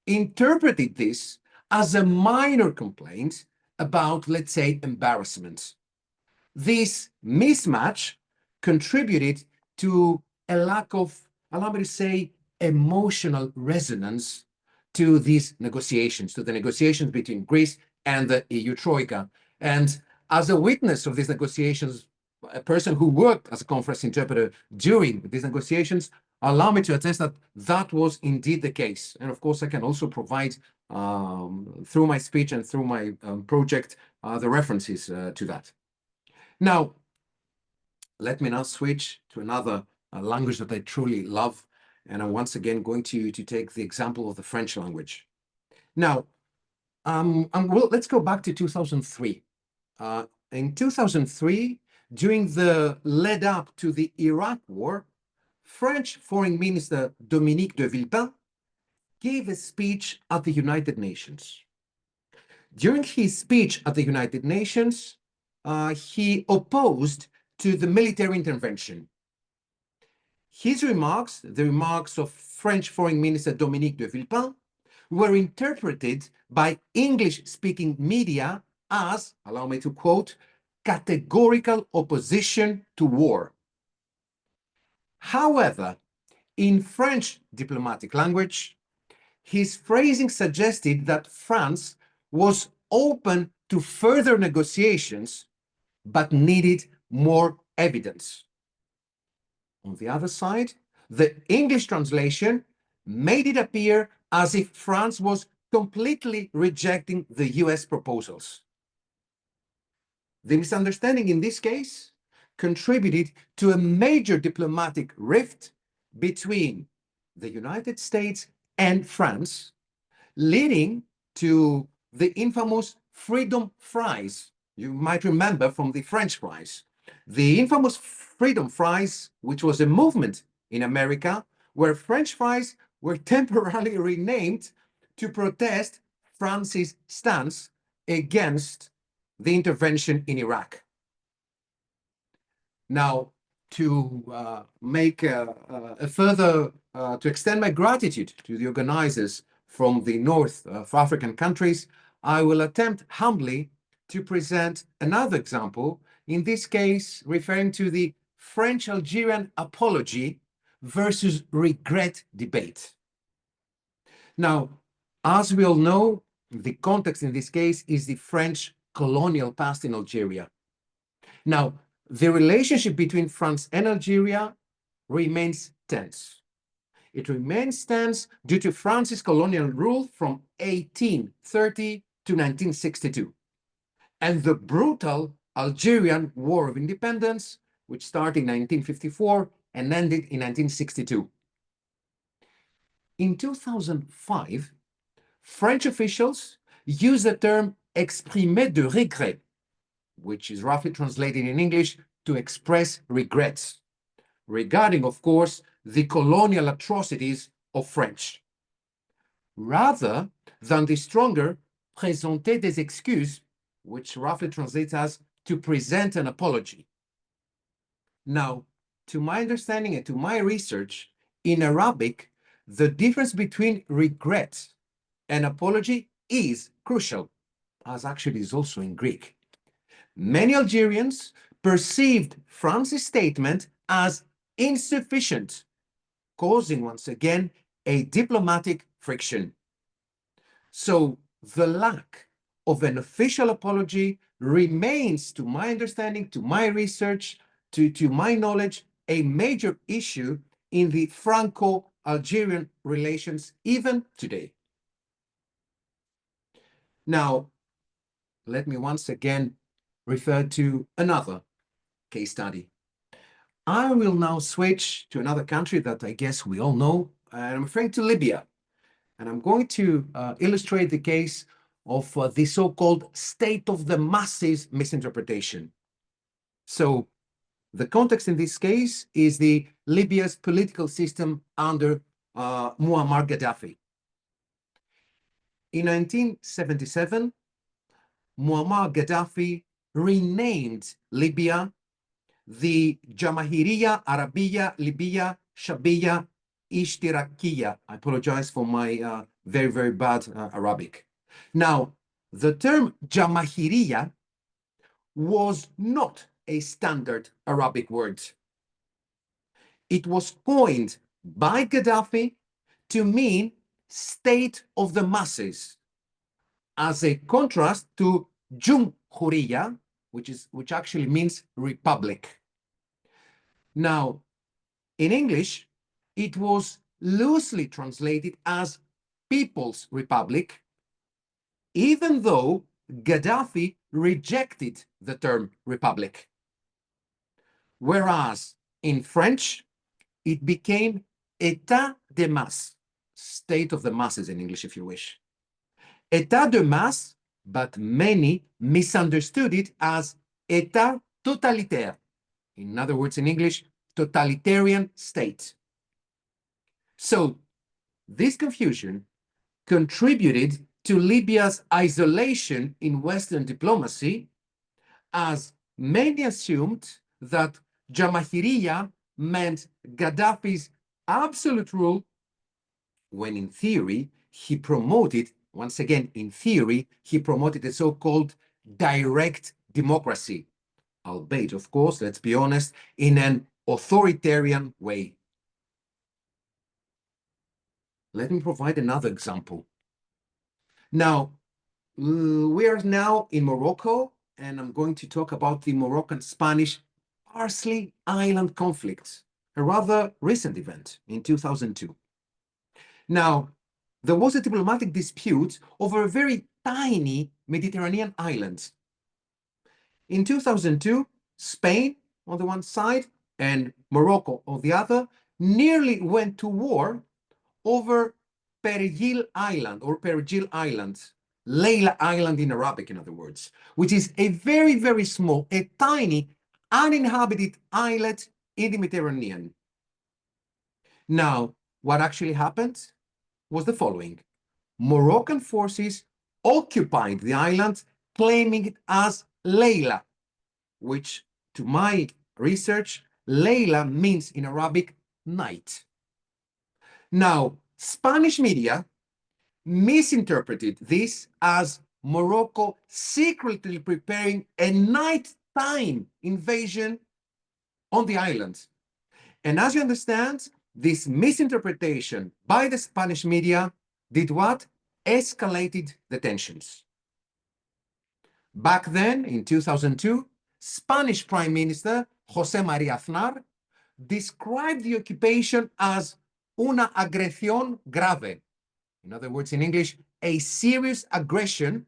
interpreted this as a minor complaint about, let's say, embarrassment. This mismatch contributed to a lack of, allow me to say, emotional resonance to these negotiations, to the negotiations between Greece and the EU Troika. And as a witness of these negotiations, a person who worked as a conference interpreter during these negotiations, allow me to attest that that was indeed the case. And of course, I can also provide, through my speech and through my project, the references to that. Now, let me now switch to another language that I truly love. And I'm once again going to take the example of the French language. Now, well, let's go back to 2003. In 2003, during the lead up to the Iraq war, French Foreign Minister Dominique de Villepin gave a speech at the United Nations. During his speech at the United Nations, he opposed to the military intervention. His remarks, the remarks of French Foreign Minister Dominique de Villepin, were interpreted by English-speaking media as, allow me to quote, categorical opposition to war. However, in French diplomatic language, his phrasing suggested that France was open to further negotiations, but needed more evidence. On the other side, the English translation made it appear as if France was completely rejecting the US proposals. The misunderstanding in this case contributed to a major diplomatic rift between the United States and France, leading to the infamous Freedom Fries. You might remember from the French fries. The infamous Freedom Fries, which was a movement in America where French fries were temporarily renamed to protest France's stance against the intervention in Iraq. Now, to make a further, to extend my gratitude to the organizers from the North of African countries, I will attempt humbly to present another example, in this case referring to the French-Algerian apology, versus regret debate. Now, as we all know, the context in this case is the French colonial past in Algeria. Now, the relationship between France and Algeria remains tense. It remains tense due to France's colonial rule from 1830 to 1962, and the brutal Algerian War of Independence, which started in 1954 and ended in 1962. In 2005, French officials used the term exprimer de regret, which is roughly translated in English to express regrets, regarding, of course, the colonial atrocities of French, rather than the stronger présenter des excuses, which roughly translates as to present an apology. Now, to my understanding and to my research, in Arabic, the difference between regret and apology is crucial, as actually is also in Greek. Many Algerians perceived France's statement as insufficient, causing once again a diplomatic friction. So the lack of an official apology remains, to my understanding, to my research, to my knowledge, a major issue in the Franco-Algerian relations even today. Now, let me once again refer to another case study. I will now switch to another country that I guess we all know, and I'm referring to Libya. And I'm going to illustrate the case of the so-called state of the masses misinterpretation. So the context in this case is the Libya's political system under Muammar Gaddafi. In 1977, Muammar Gaddafi renamed Libya the Jamahiriya Arabiya Libya Shabiya Ishtirakiya. I apologize for my very, very bad Arabic. Now, the term Jamahiriya was not a standard Arabic word. It was coined by Gaddafi to mean state of the masses, as a contrast to Jumhuriya, which actually means republic. Now, in English, it was loosely translated as People's Republic, even though Gaddafi rejected the term republic. Whereas in French, it became État de masse, state of the masses in English, if you wish. État de masse, but many misunderstood it as État totalitaire. In other words, in English, totalitarian state. So this confusion contributed to Libya's isolation in Western diplomacy, as many assumed that Jamahiriya meant Gaddafi's absolute rule, when in theory, he promoted, once again, in theory, he promoted the so-called direct democracy, albeit, of course, let's be honest, in an authoritarian way. Let me provide another example. Now, we are now in Morocco, and I'm going to talk about the Moroccan-Spanish Parsley Island conflict, a rather recent event in 2002. Now, there was a diplomatic dispute over a very tiny Mediterranean island. In 2002, Spain on the one side and Morocco on the other nearly went to war over Perejil Island, or Perejil Island, Leila Island in Arabic, in other words, which is a very, very small, a tiny, uninhabited islet in the Mediterranean. Now, what actually happened was the following. Moroccan forces occupied the island, claiming it as Leila, which, to my research, Leila means in Arabic night. Now, Spanish media misinterpreted this as Morocco secretly preparing a nighttime invasion on the island. And as you understand, this misinterpretation by the Spanish media did what? Escalated the tensions. Back then, in 2002, Spanish Prime Minister José María Aznar described the occupation as una agresión grave. In other words, in English, a serious aggression,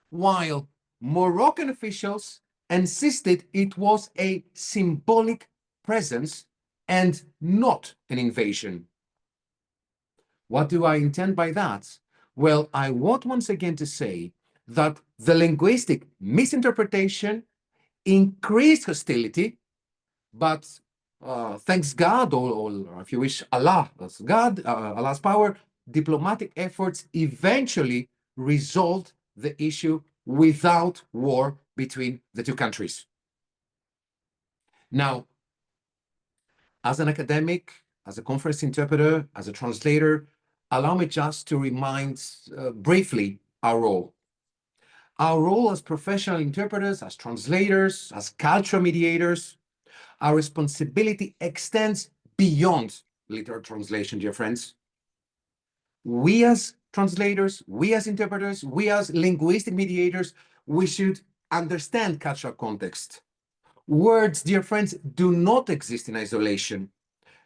while Moroccan officials insisted it was a symbolic presence and not an invasion. What do I intend by that? Well, I want once again to say that the linguistic misinterpretation increased hostility, but thanks God, or if you wish, Allah, that's God, Allah's power, diplomatic efforts eventually resolved the issue without war between the two countries. Now, as an academic, as a conference interpreter, as a translator, allow me just to remind briefly our role. Our role as professional interpreters, as translators, as cultural mediators, our responsibility extends beyond literal translation, dear friends. We as translators, we as interpreters, we as linguistic mediators, we should understand cultural context. Words, dear friends, do not exist in isolation.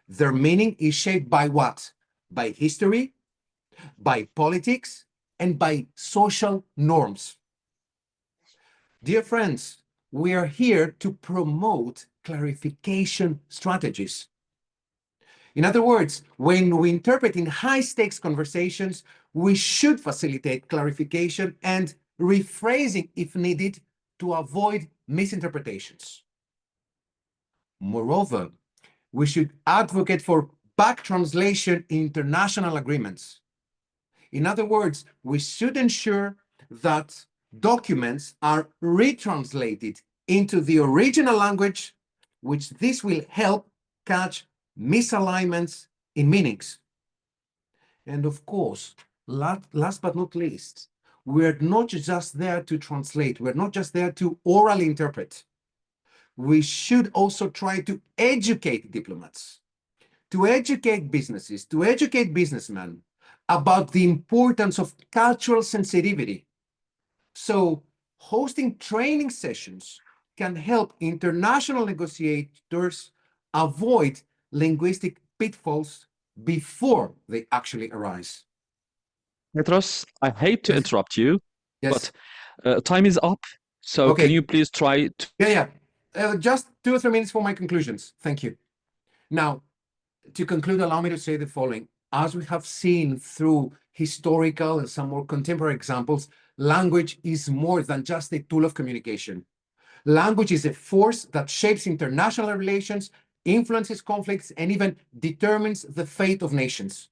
Their meaning is shaped by what? By history, by politics, and by social norms. Dear friends, we are here to promote clarification strategies. In other words, when we interpret in high-stakes conversations, we should facilitate clarification and rephrasing if needed to avoid misinterpretations. Moreover, we should advocate for back translation in international agreements. In other words, we should ensure that documents are retranslated into the original language, which this will help catch misalignments in meanings. And of course, last but not least, we're not just there to translate, we're not just there to orally interpret. We should also try to educate diplomats, to educate businesses, to educate businessmen about the importance of cultural sensitivity. So hosting training sessions can help international negotiators avoid linguistic pitfalls before they actually arise. Petros, I hate to interrupt you, Yes. but time is up. So Okay. can you please try to... Yeah. Just 2 or 3 minutes for my conclusions. Thank you. Now, to conclude, allow me to say the following. As we have seen through historical and some more contemporary examples, language is more than just a tool of communication. Language is a force that shapes international relations, influences conflicts, and even determines the fate of nations.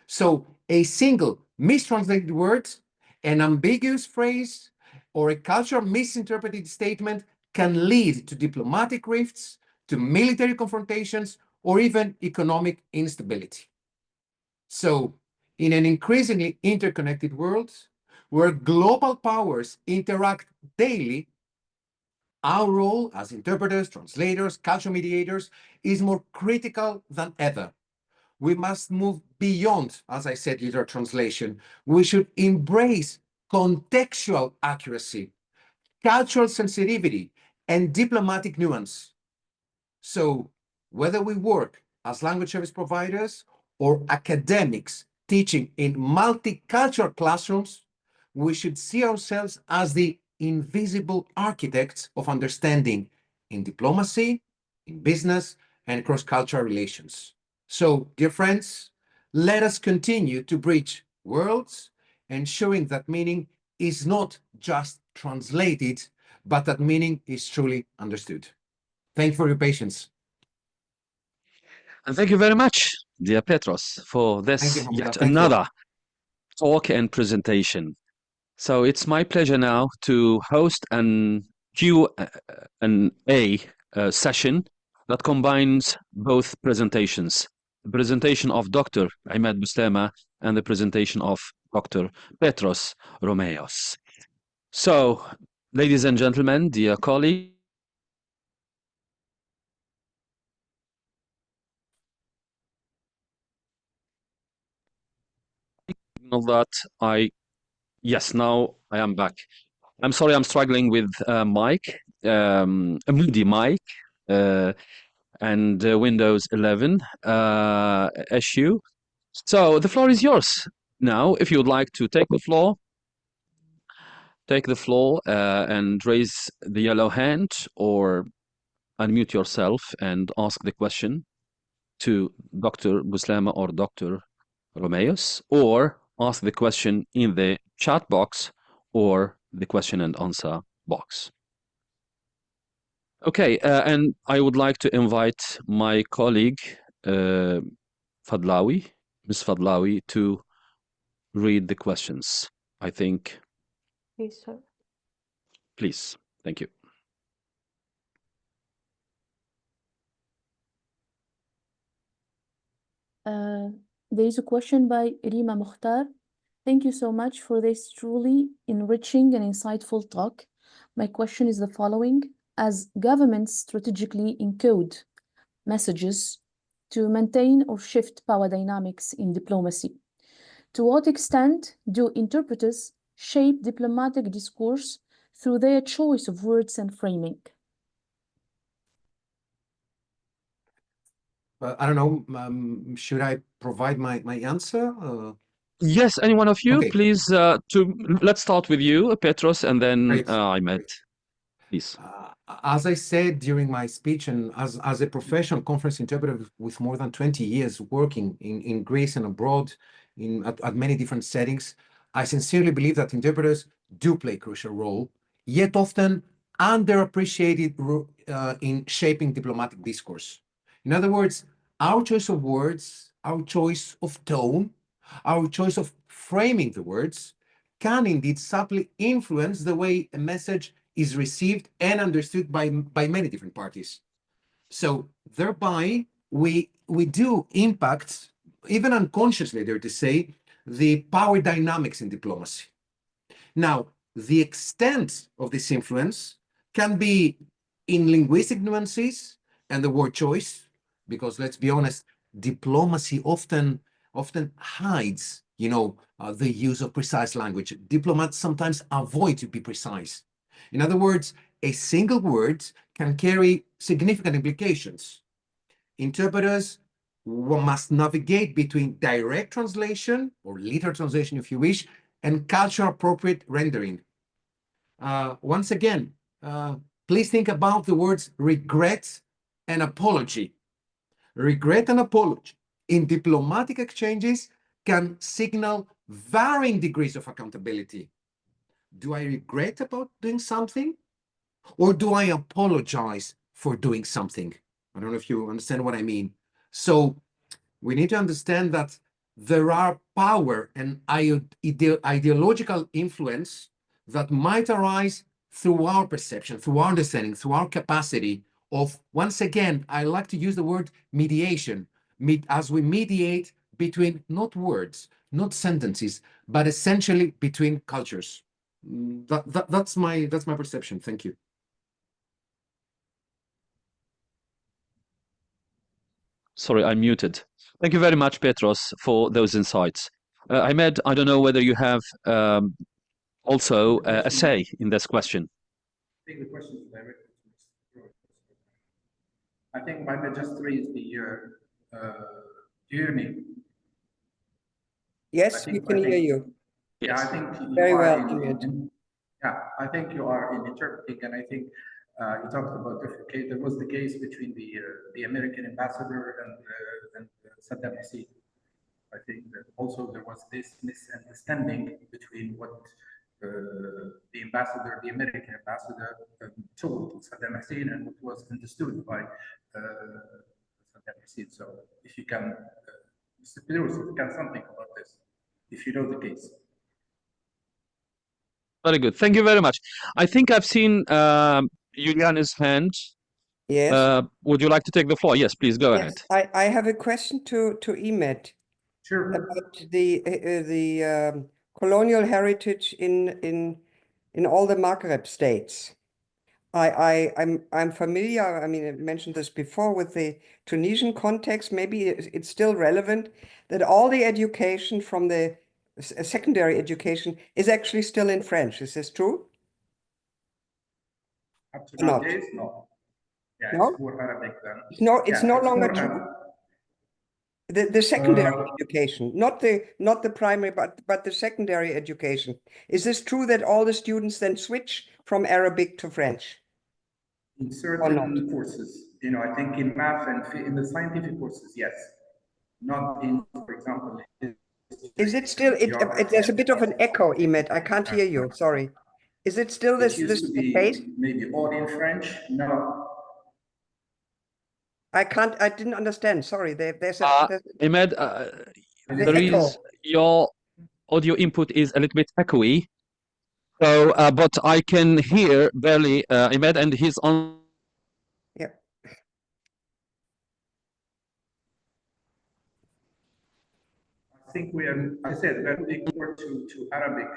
So a single mistranslated word, an ambiguous phrase, or a cultural misinterpreted statement can lead to diplomatic rifts, to military confrontations, or even economic instability. So, in an increasingly interconnected world, where global powers interact daily, our role as interpreters, translators, cultural mediators is more critical than ever. We must move beyond, as I said, literal translation. We should embrace contextual accuracy, cultural sensitivity, and diplomatic nuance. So, whether we work as language service providers or academics teaching in multicultural classrooms, we should see ourselves as the invisible architects of understanding in diplomacy, in business, and cross-cultural relations. So, dear friends, let us continue to bridge worlds, ensuring that meaning is not just translated, but that meaning is truly understood. Thank you for your patience. And thank you very much, dear Petros, for Thank this you, Hammouda. yet Thank you. another talk and presentation. So it's my pleasure now to host an Q&A session that combines both presentations. The presentation of Dr. Imad Bustema and the presentation of Dr. Petros Romeos. So, ladies and gentlemen, dear colleagues, that yes, now I am back. I'm sorry, I'm struggling with mic, a moody mic, and Windows 11 issue. So the floor is yours now. If you would like to take the floor and raise the yellow hand, or unmute yourself and ask the question to Dr. Buslama or Dr. Romeus, or ask the question in the chat box or the question and answer box. Okay, and I would like to invite my colleague, Fadlawi, Ms. Fadlawi, to read the questions. I think. Yes, sir. Please, thank you. There is a question by Rima Mukhtar. Thank you so much for this truly enriching and insightful talk. My question is the following. As governments strategically encode messages to maintain or shift power dynamics in diplomacy, to what extent do interpreters shape diplomatic discourse through their choice of words and framing? I don't know, should I provide my answer? Yes, any one of you, Okay. please. Let's start with you, Petros, and then Great. Ahmed. Please. As I said during my speech, and as a professional conference interpreter with more than 20 years working in Greece and abroad at many different settings, I sincerely believe that interpreters do play a crucial role, yet often underappreciated in shaping diplomatic discourse. In other words, our choice of words, our choice of tone, our choice of framing the words can indeed subtly influence the way a message is received and understood by many different parties. So thereby, we do impact, even unconsciously, dare to say, the power dynamics in diplomacy. Now, the extent of this influence can be in linguistic nuances and the word choice, because let's be honest, diplomacy often hides, the use of precise language. Diplomats sometimes avoid to be precise. In other words, a single word can carry significant implications. Interpreters must navigate between direct translation, or literal translation if you wish, and culture-appropriate rendering. Once again, please think about the words regret and apology. Regret and apology in diplomatic exchanges can signal varying degrees of accountability. Do I regret about doing something? Or do I apologize for doing something? I don't know if you understand what I mean. So we need to understand that there are power and ideological influence that might arise through our perception, through our understanding, through our capacity of, once again, I like to use the word mediation, as we mediate between not words, not sentences, but essentially between cultures. That's my perception. Thank you. Sorry, I'm muted. Thank you very much, Petros, for those insights. Ahmed, I don't know whether you have also a say in this question. I think the question is directed to Mr. I think Ahmed just raised the, do you hear me? Yes, we can hear you. Yeah, I think you Very are well, yeah, I think you are in interpreting, and I think you talked about different case. There was the case between the American ambassador and Saddam Hussein. I think that also there was this misunderstanding between what the ambassador, the American ambassador, told Saddam Hussein and what was understood by Saddam Hussein. So if you can, Mr. Pedros, if you can something about this, if you know the case. Very good. Thank you very much. I think I've seen Juliana's hand. Yes. Would you like to take the floor? Yes, please go ahead. I have a question to Ahmed. Sure. About the colonial heritage in all the Maghreb states. I'm familiar. I mean, I mentioned this before with the Tunisian context. Maybe it's still relevant that all the education from the secondary education is actually still in French. Is this true? Up to Not. nowadays, no. Yeah, No? it's more Arabic than. It's yeah, no it's longer more true. Arabic. The secondary education, not the primary, but the secondary education. Is this true that all the students then switch from Arabic to French? In certain courses, you know, I think in math and in the scientific courses, yes. Not in, for example, is it still? There's a bit of an echo, Ahmed. I can't hear you. Sorry. Is it still this used to be case? maybe all in French? No. I didn't understand. Sorry. There's Ahmed, your audio input is a little bit echoey. So, but I can hear barely Ahmed, and he's on. Yeah. I think we are, I said, we are moving more to Arabic.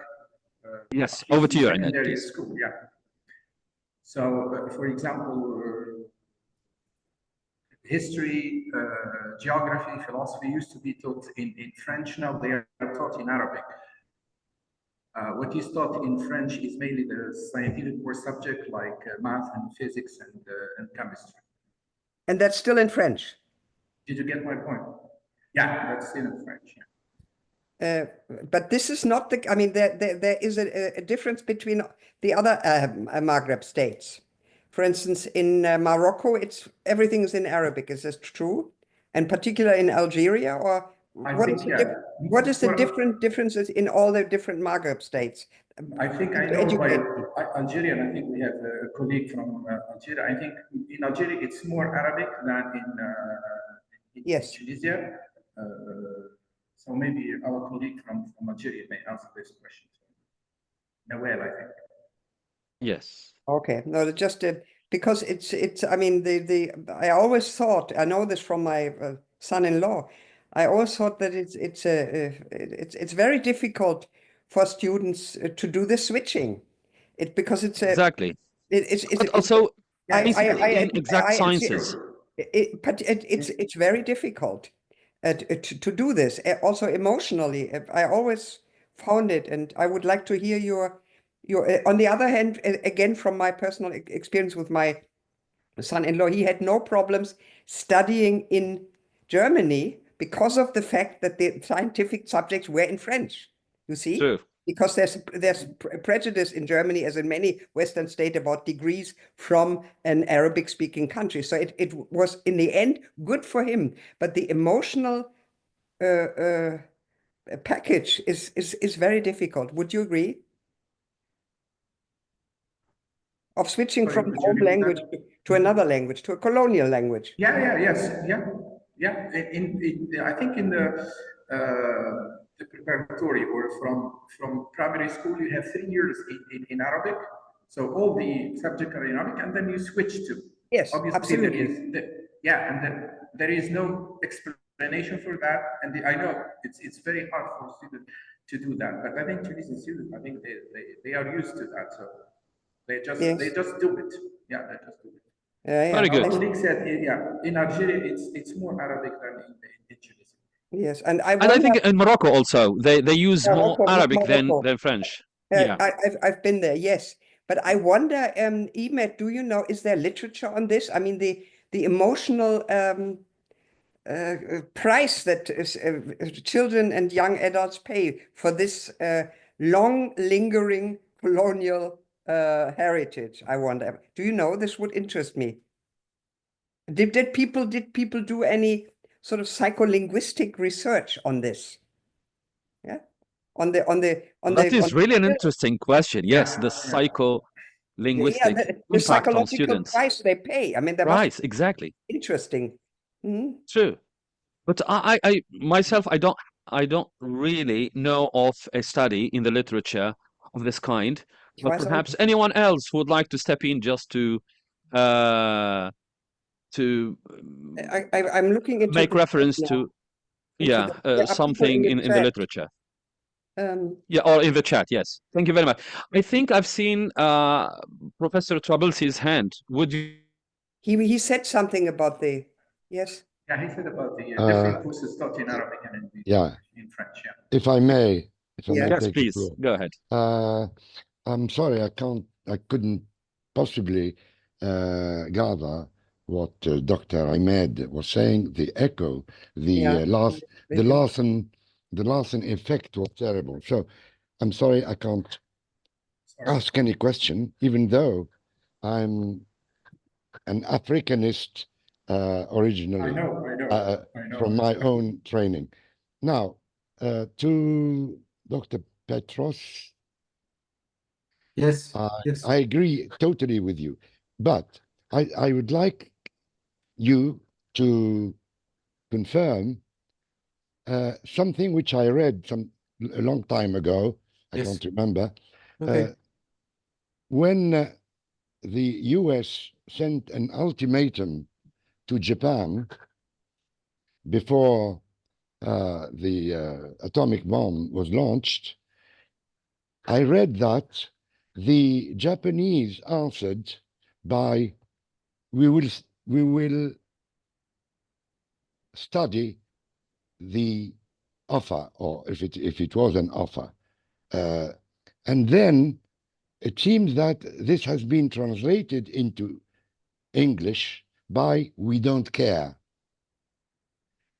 Yes, over to you, Ahmed, secondary please. school, yeah. So, for example, history, geography, philosophy used to be taught in French. Now they are taught in Arabic. What is taught in French is mainly the scientific core subject like math and physics and chemistry. And that's still in French? Did you get my point? Yeah, that's still in French. Yeah. But this is not the, I mean, there is a difference between the other Maghreb states. For instance, in Morocco, everything is in Arabic. Is this true? And particularly in Algeria, or what is the differences in all the different Maghreb states? I think I know by Algeria, and I think we have a colleague from Algeria. I think in Algeria it's more Arabic than in Tunisia. So maybe our colleague from Algeria may answer this question. Nawel, I think. Yes. Okay. No, just because it's. I mean, I always thought, I know this from my son-in-law. I always thought that it's very difficult for students to do the switching. Because it's exactly. But also in exact sciences. But it's very difficult to do this. Also emotionally, I always found it, and I would like to hear your. On the other hand, again, from my personal experience with my son-in-law, he had no problems studying in Germany because of the fact that the scientific subjects were in French. You see? True. Because there's prejudice in Germany, as in many Western states, about degrees from an Arabic-speaking country. So it was, in the end, good for him. But the emotional package is very difficult. Would you agree? Of switching from the home language to another language, to a colonial language. Yeah. I think in the preparatory or from primary school, you have 3 years in Arabic. So all the subjects are in Arabic, and then you switch to. Yes, obviously absolutely. and then there is no explanation for that. And I know it's very hard for students to do that, but I think Tunisian students, I think they are used to that. So they just do it. Yeah, they just do it. Very good. Our colleague said, in Algeria, it's more Arabic than in Tunisia. Yes, and I think in Morocco also they use more Arabic than French. I've been there, yes, but I wonder, Ahmed, do you know, is there literature on this? I mean, the emotional price that children and young adults pay for this long lingering colonial heritage. I wonder, do you know? This would interest me. Did people do any sort of psycholinguistic research on this? Yeah, that is really an interesting question. Yes, the psycholinguistic the impact on students. Price they pay. I mean, that right, exactly. Interesting. True, but I myself, I don't really know of a study in the literature of this kind. But perhaps anyone else would like to step in just to I'm looking into make reference to something in the literature. Or in the chat. Yes, thank you very much. I think I've seen Professor Trabelsi's hand. Would you? He said something about the yes. Yeah, he said about the different courses taught in Arabic and in French. Yeah. If I may, If I may Yes, take the please, floor. go ahead. I'm sorry, I couldn't possibly gather what Dr. Ahmed was saying. The echo, Yeah. the Larsen effect was terrible. So I'm sorry, I can't ask any question, even though I'm an Africanist originally. I know. From my own training. Now, to Dr. Petros, Yes, yes. I agree totally with you, but I would like you to confirm something which I read a long time ago. I Yes. can't remember. Okay. When the US sent an ultimatum to Japan before the atomic bomb was launched, I read that the Japanese answered by, we will study the offer, or if it was an offer. And then it seems that this has been translated into English by we don't care.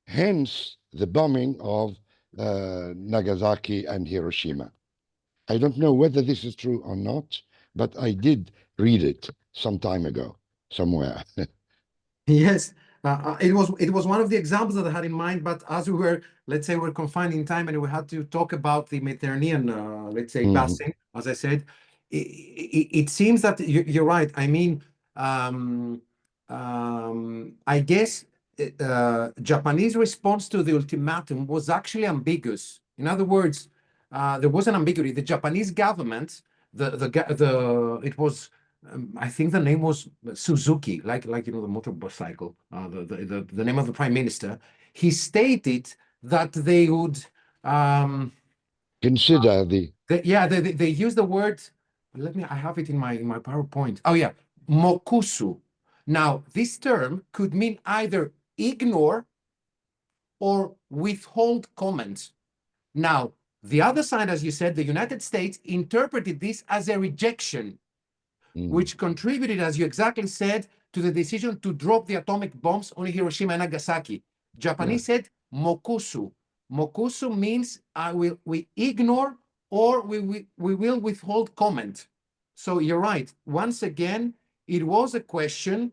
Hence the bombing of Nagasaki and Hiroshima. I don't know whether this is true or not, but I did read it some time ago, somewhere. Yes, it was one of the examples that I had in mind, but as we were, let's say, we're confined in time and we had to talk about the Mediterranean, let's say, basin, as I said, it seems that you're right. I mean, I guess Japanese response to the ultimatum was actually ambiguous. In other words, there was an ambiguity. The Japanese government, it was. I think the name was Suzuki, like the motorcycle. The name of the prime minister. He stated that they would consider they use the word. I have it in my PowerPoint. Oh yeah, mokusu. Now this term could mean either ignore or withhold comment. Now the other side, as you said, the United States interpreted this as a rejection, which contributed, as you exactly said, to the decision to drop the atomic bombs on Hiroshima and Nagasaki. Japanese said mokusu. Mokusu means we ignore or we will withhold comment. So you're right. Once again, it was a question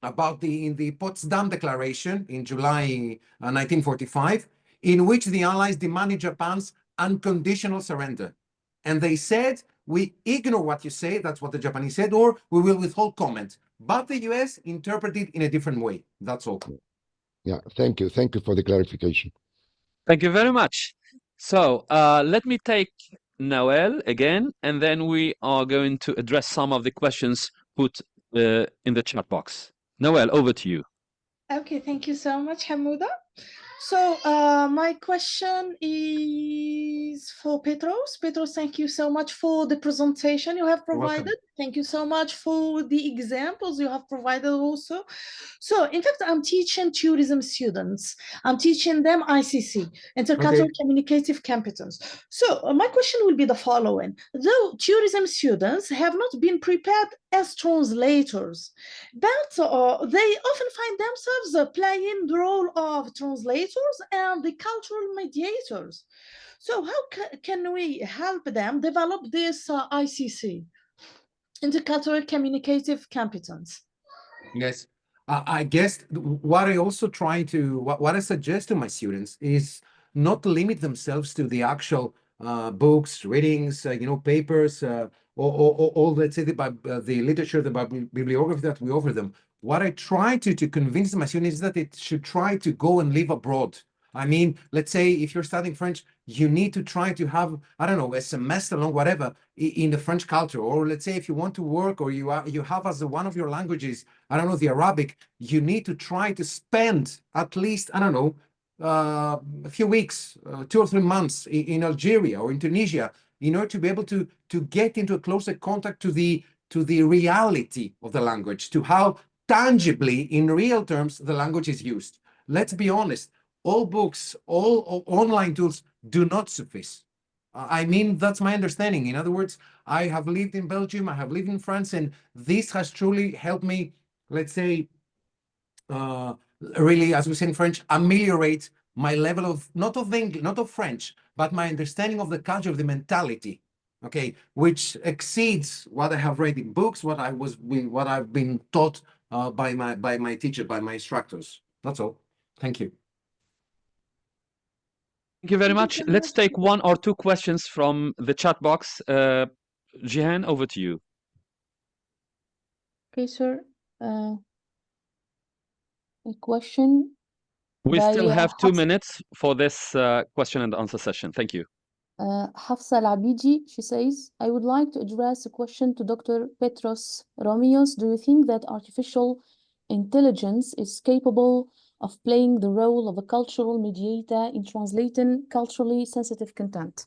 about in the Potsdam Declaration in July 1945, in which the Allies demanded Japan's unconditional surrender. And they said, we ignore what you say, that's what the Japanese said, or we will withhold comment. But the US interpreted in a different way. That's all. Yeah, thank you. Thank you for the clarification. Thank you very much. So let me take Noel again, and then we are going to address some of the questions put in the chat box. Noel, over to you. Okay, thank you so much, Hammouda. So my question is for Petros. Petros, thank you so much for the presentation you have provided. Thank you so much for the examples you have provided also. So in fact, I'm teaching tourism students. I'm teaching them ICC, Intercultural Communicative Competence. So my question will be the following. Though tourism students have not been prepared as translators, but they often find themselves playing the role of translators and the cultural mediators. So how can we help them develop this ICC, Intercultural Communicative Competence? Yes, I guess what I also try to, what I suggest to my students is not to limit themselves to the actual books, readings, papers, or let's say the literature, the bibliography that we offer them. What I try to convince my students is that they should try to go and live abroad. I mean, let's say if you're studying French, you need to try to have, I don't know, a semester long, whatever, in the French culture. Or let's say if you want to work or you have as one of your languages, I don't know, the Arabic, you need to try to spend at least, I don't know, a few weeks, 2 or 3 months in Algeria or in Tunisia, in order to be able to get into a closer contact to the reality of the language, to how tangibly, in real terms, the language is used. Let's be honest, all books, all online tools do not suffice. I mean, that's my understanding. In other words, I have lived in Belgium, I have lived in France, and this has truly helped me, let's say, really, as we say in French, ameliorate my level of not of French, but my understanding of the culture, of the mentality, okay, which exceeds what I have read in books, what I've been taught by my teacher, by my instructors. That's all. Thank you. Thank you very much. Let's take one or two questions from the chat box. Jihan, over to you. Okay, sir. A question. We by, still have 2 Hafs- minutes for this question and answer session. Thank you. Hafsa Al-Abidi, she says, I would like to address a question to Dr. Petros Romios. Do you think that artificial intelligence is capable of playing the role of a cultural mediator in translating culturally sensitive content?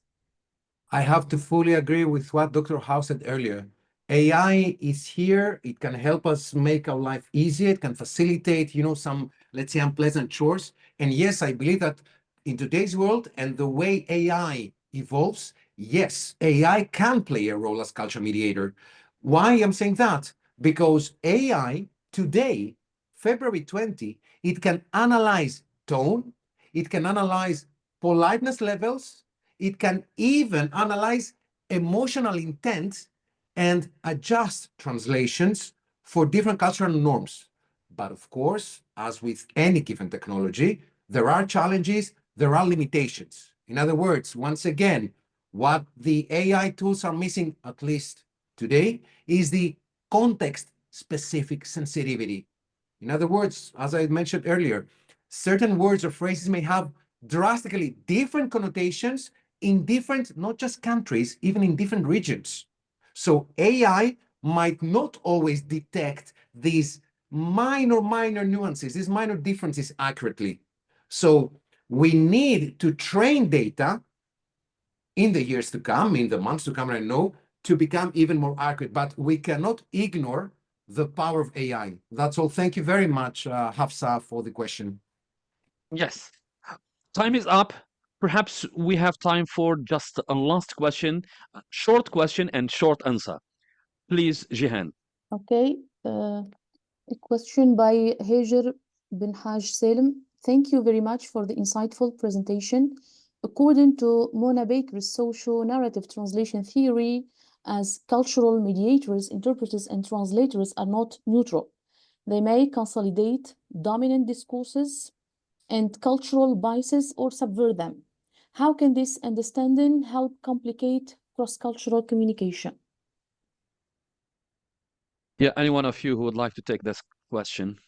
I have to fully agree with what Dr. House said earlier. AI is here. It can help us make our life easier. It can facilitate, some, let's say, unpleasant chores. And yes, I believe that in today's world and the way AI evolves, yes, AI can play a role as culture mediator. Why I'm saying that? Because AI today, February 20, it can analyze tone, it can analyze politeness levels, it can even analyze emotional intent and adjust translations for different cultural norms. But of course, as with any given technology, there are challenges, there are limitations. In other words, once again, what the AI tools are missing, at least today, is the context-specific sensitivity. In other words, as I mentioned earlier, certain words or phrases may have drastically different connotations in different, not just countries, even in different regions. So AI might not always detect these minor nuances, these minor differences accurately. So we need to train data in the years to come, in the months to come, I know, to become even more accurate. But we cannot ignore the power of AI. That's all. Thank you very much, Hafsa, for the question. Yes. Time is up. Perhaps we have time for just a last question, a short question and short answer. Please, Jihan. Okay. A question by Hajar bin Haj Salim. Thank you very much for the insightful presentation. According to Mona Baker's socio-narrative translation theory, as cultural mediators, interpreters, and translators are not neutral. They may consolidate dominant discourses and cultural biases or subvert them. How can this understanding help complicate cross-cultural communication? Yeah, any one of you who would like to take this question?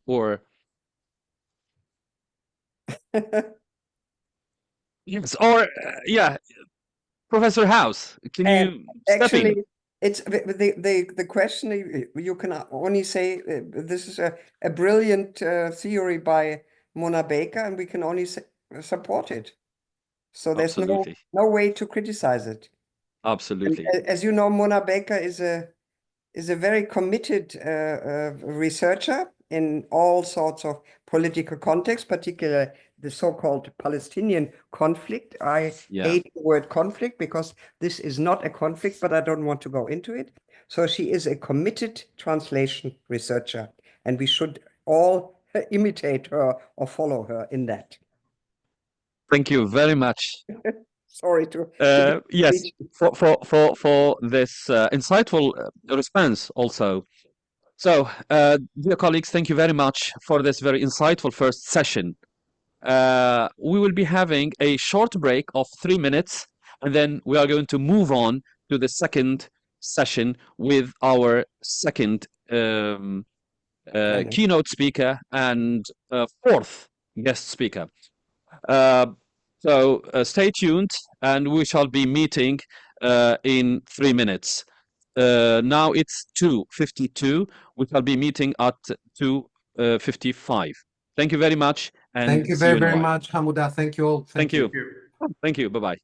Or yes, or yeah, Professor House, can you step in? Actually, it's the question you can only say this is a brilliant theory by Mona Baker, and we can only support it. So there's Absolutely. no way to criticize it. Absolutely. And as you know, Mona Baker is a very committed researcher in all sorts of political contexts, particularly the so-called Palestinian conflict. I hate the word conflict because this is not a conflict, but I don't want to go into it. So she is a committed translation researcher, and we should all imitate her or follow her in that. Thank you very much. Sorry to yes, for this insightful response also. So, dear colleagues, thank you very much for this very insightful first session. We will be having a short break of 3 minutes, and then we are going to move on to the second session with our second keynote speaker and fourth guest speaker. So stay tuned, and we shall be meeting in 3 minutes. Now it's 2:52. We shall be meeting at 2:55. Thank you very much. And thank you see you very in a while. much, Hammouda. Thank you all. Thank you. Thank you. Bye-bye.